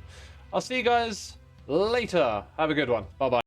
I'll see you guys later. Have a good one. Bye bye.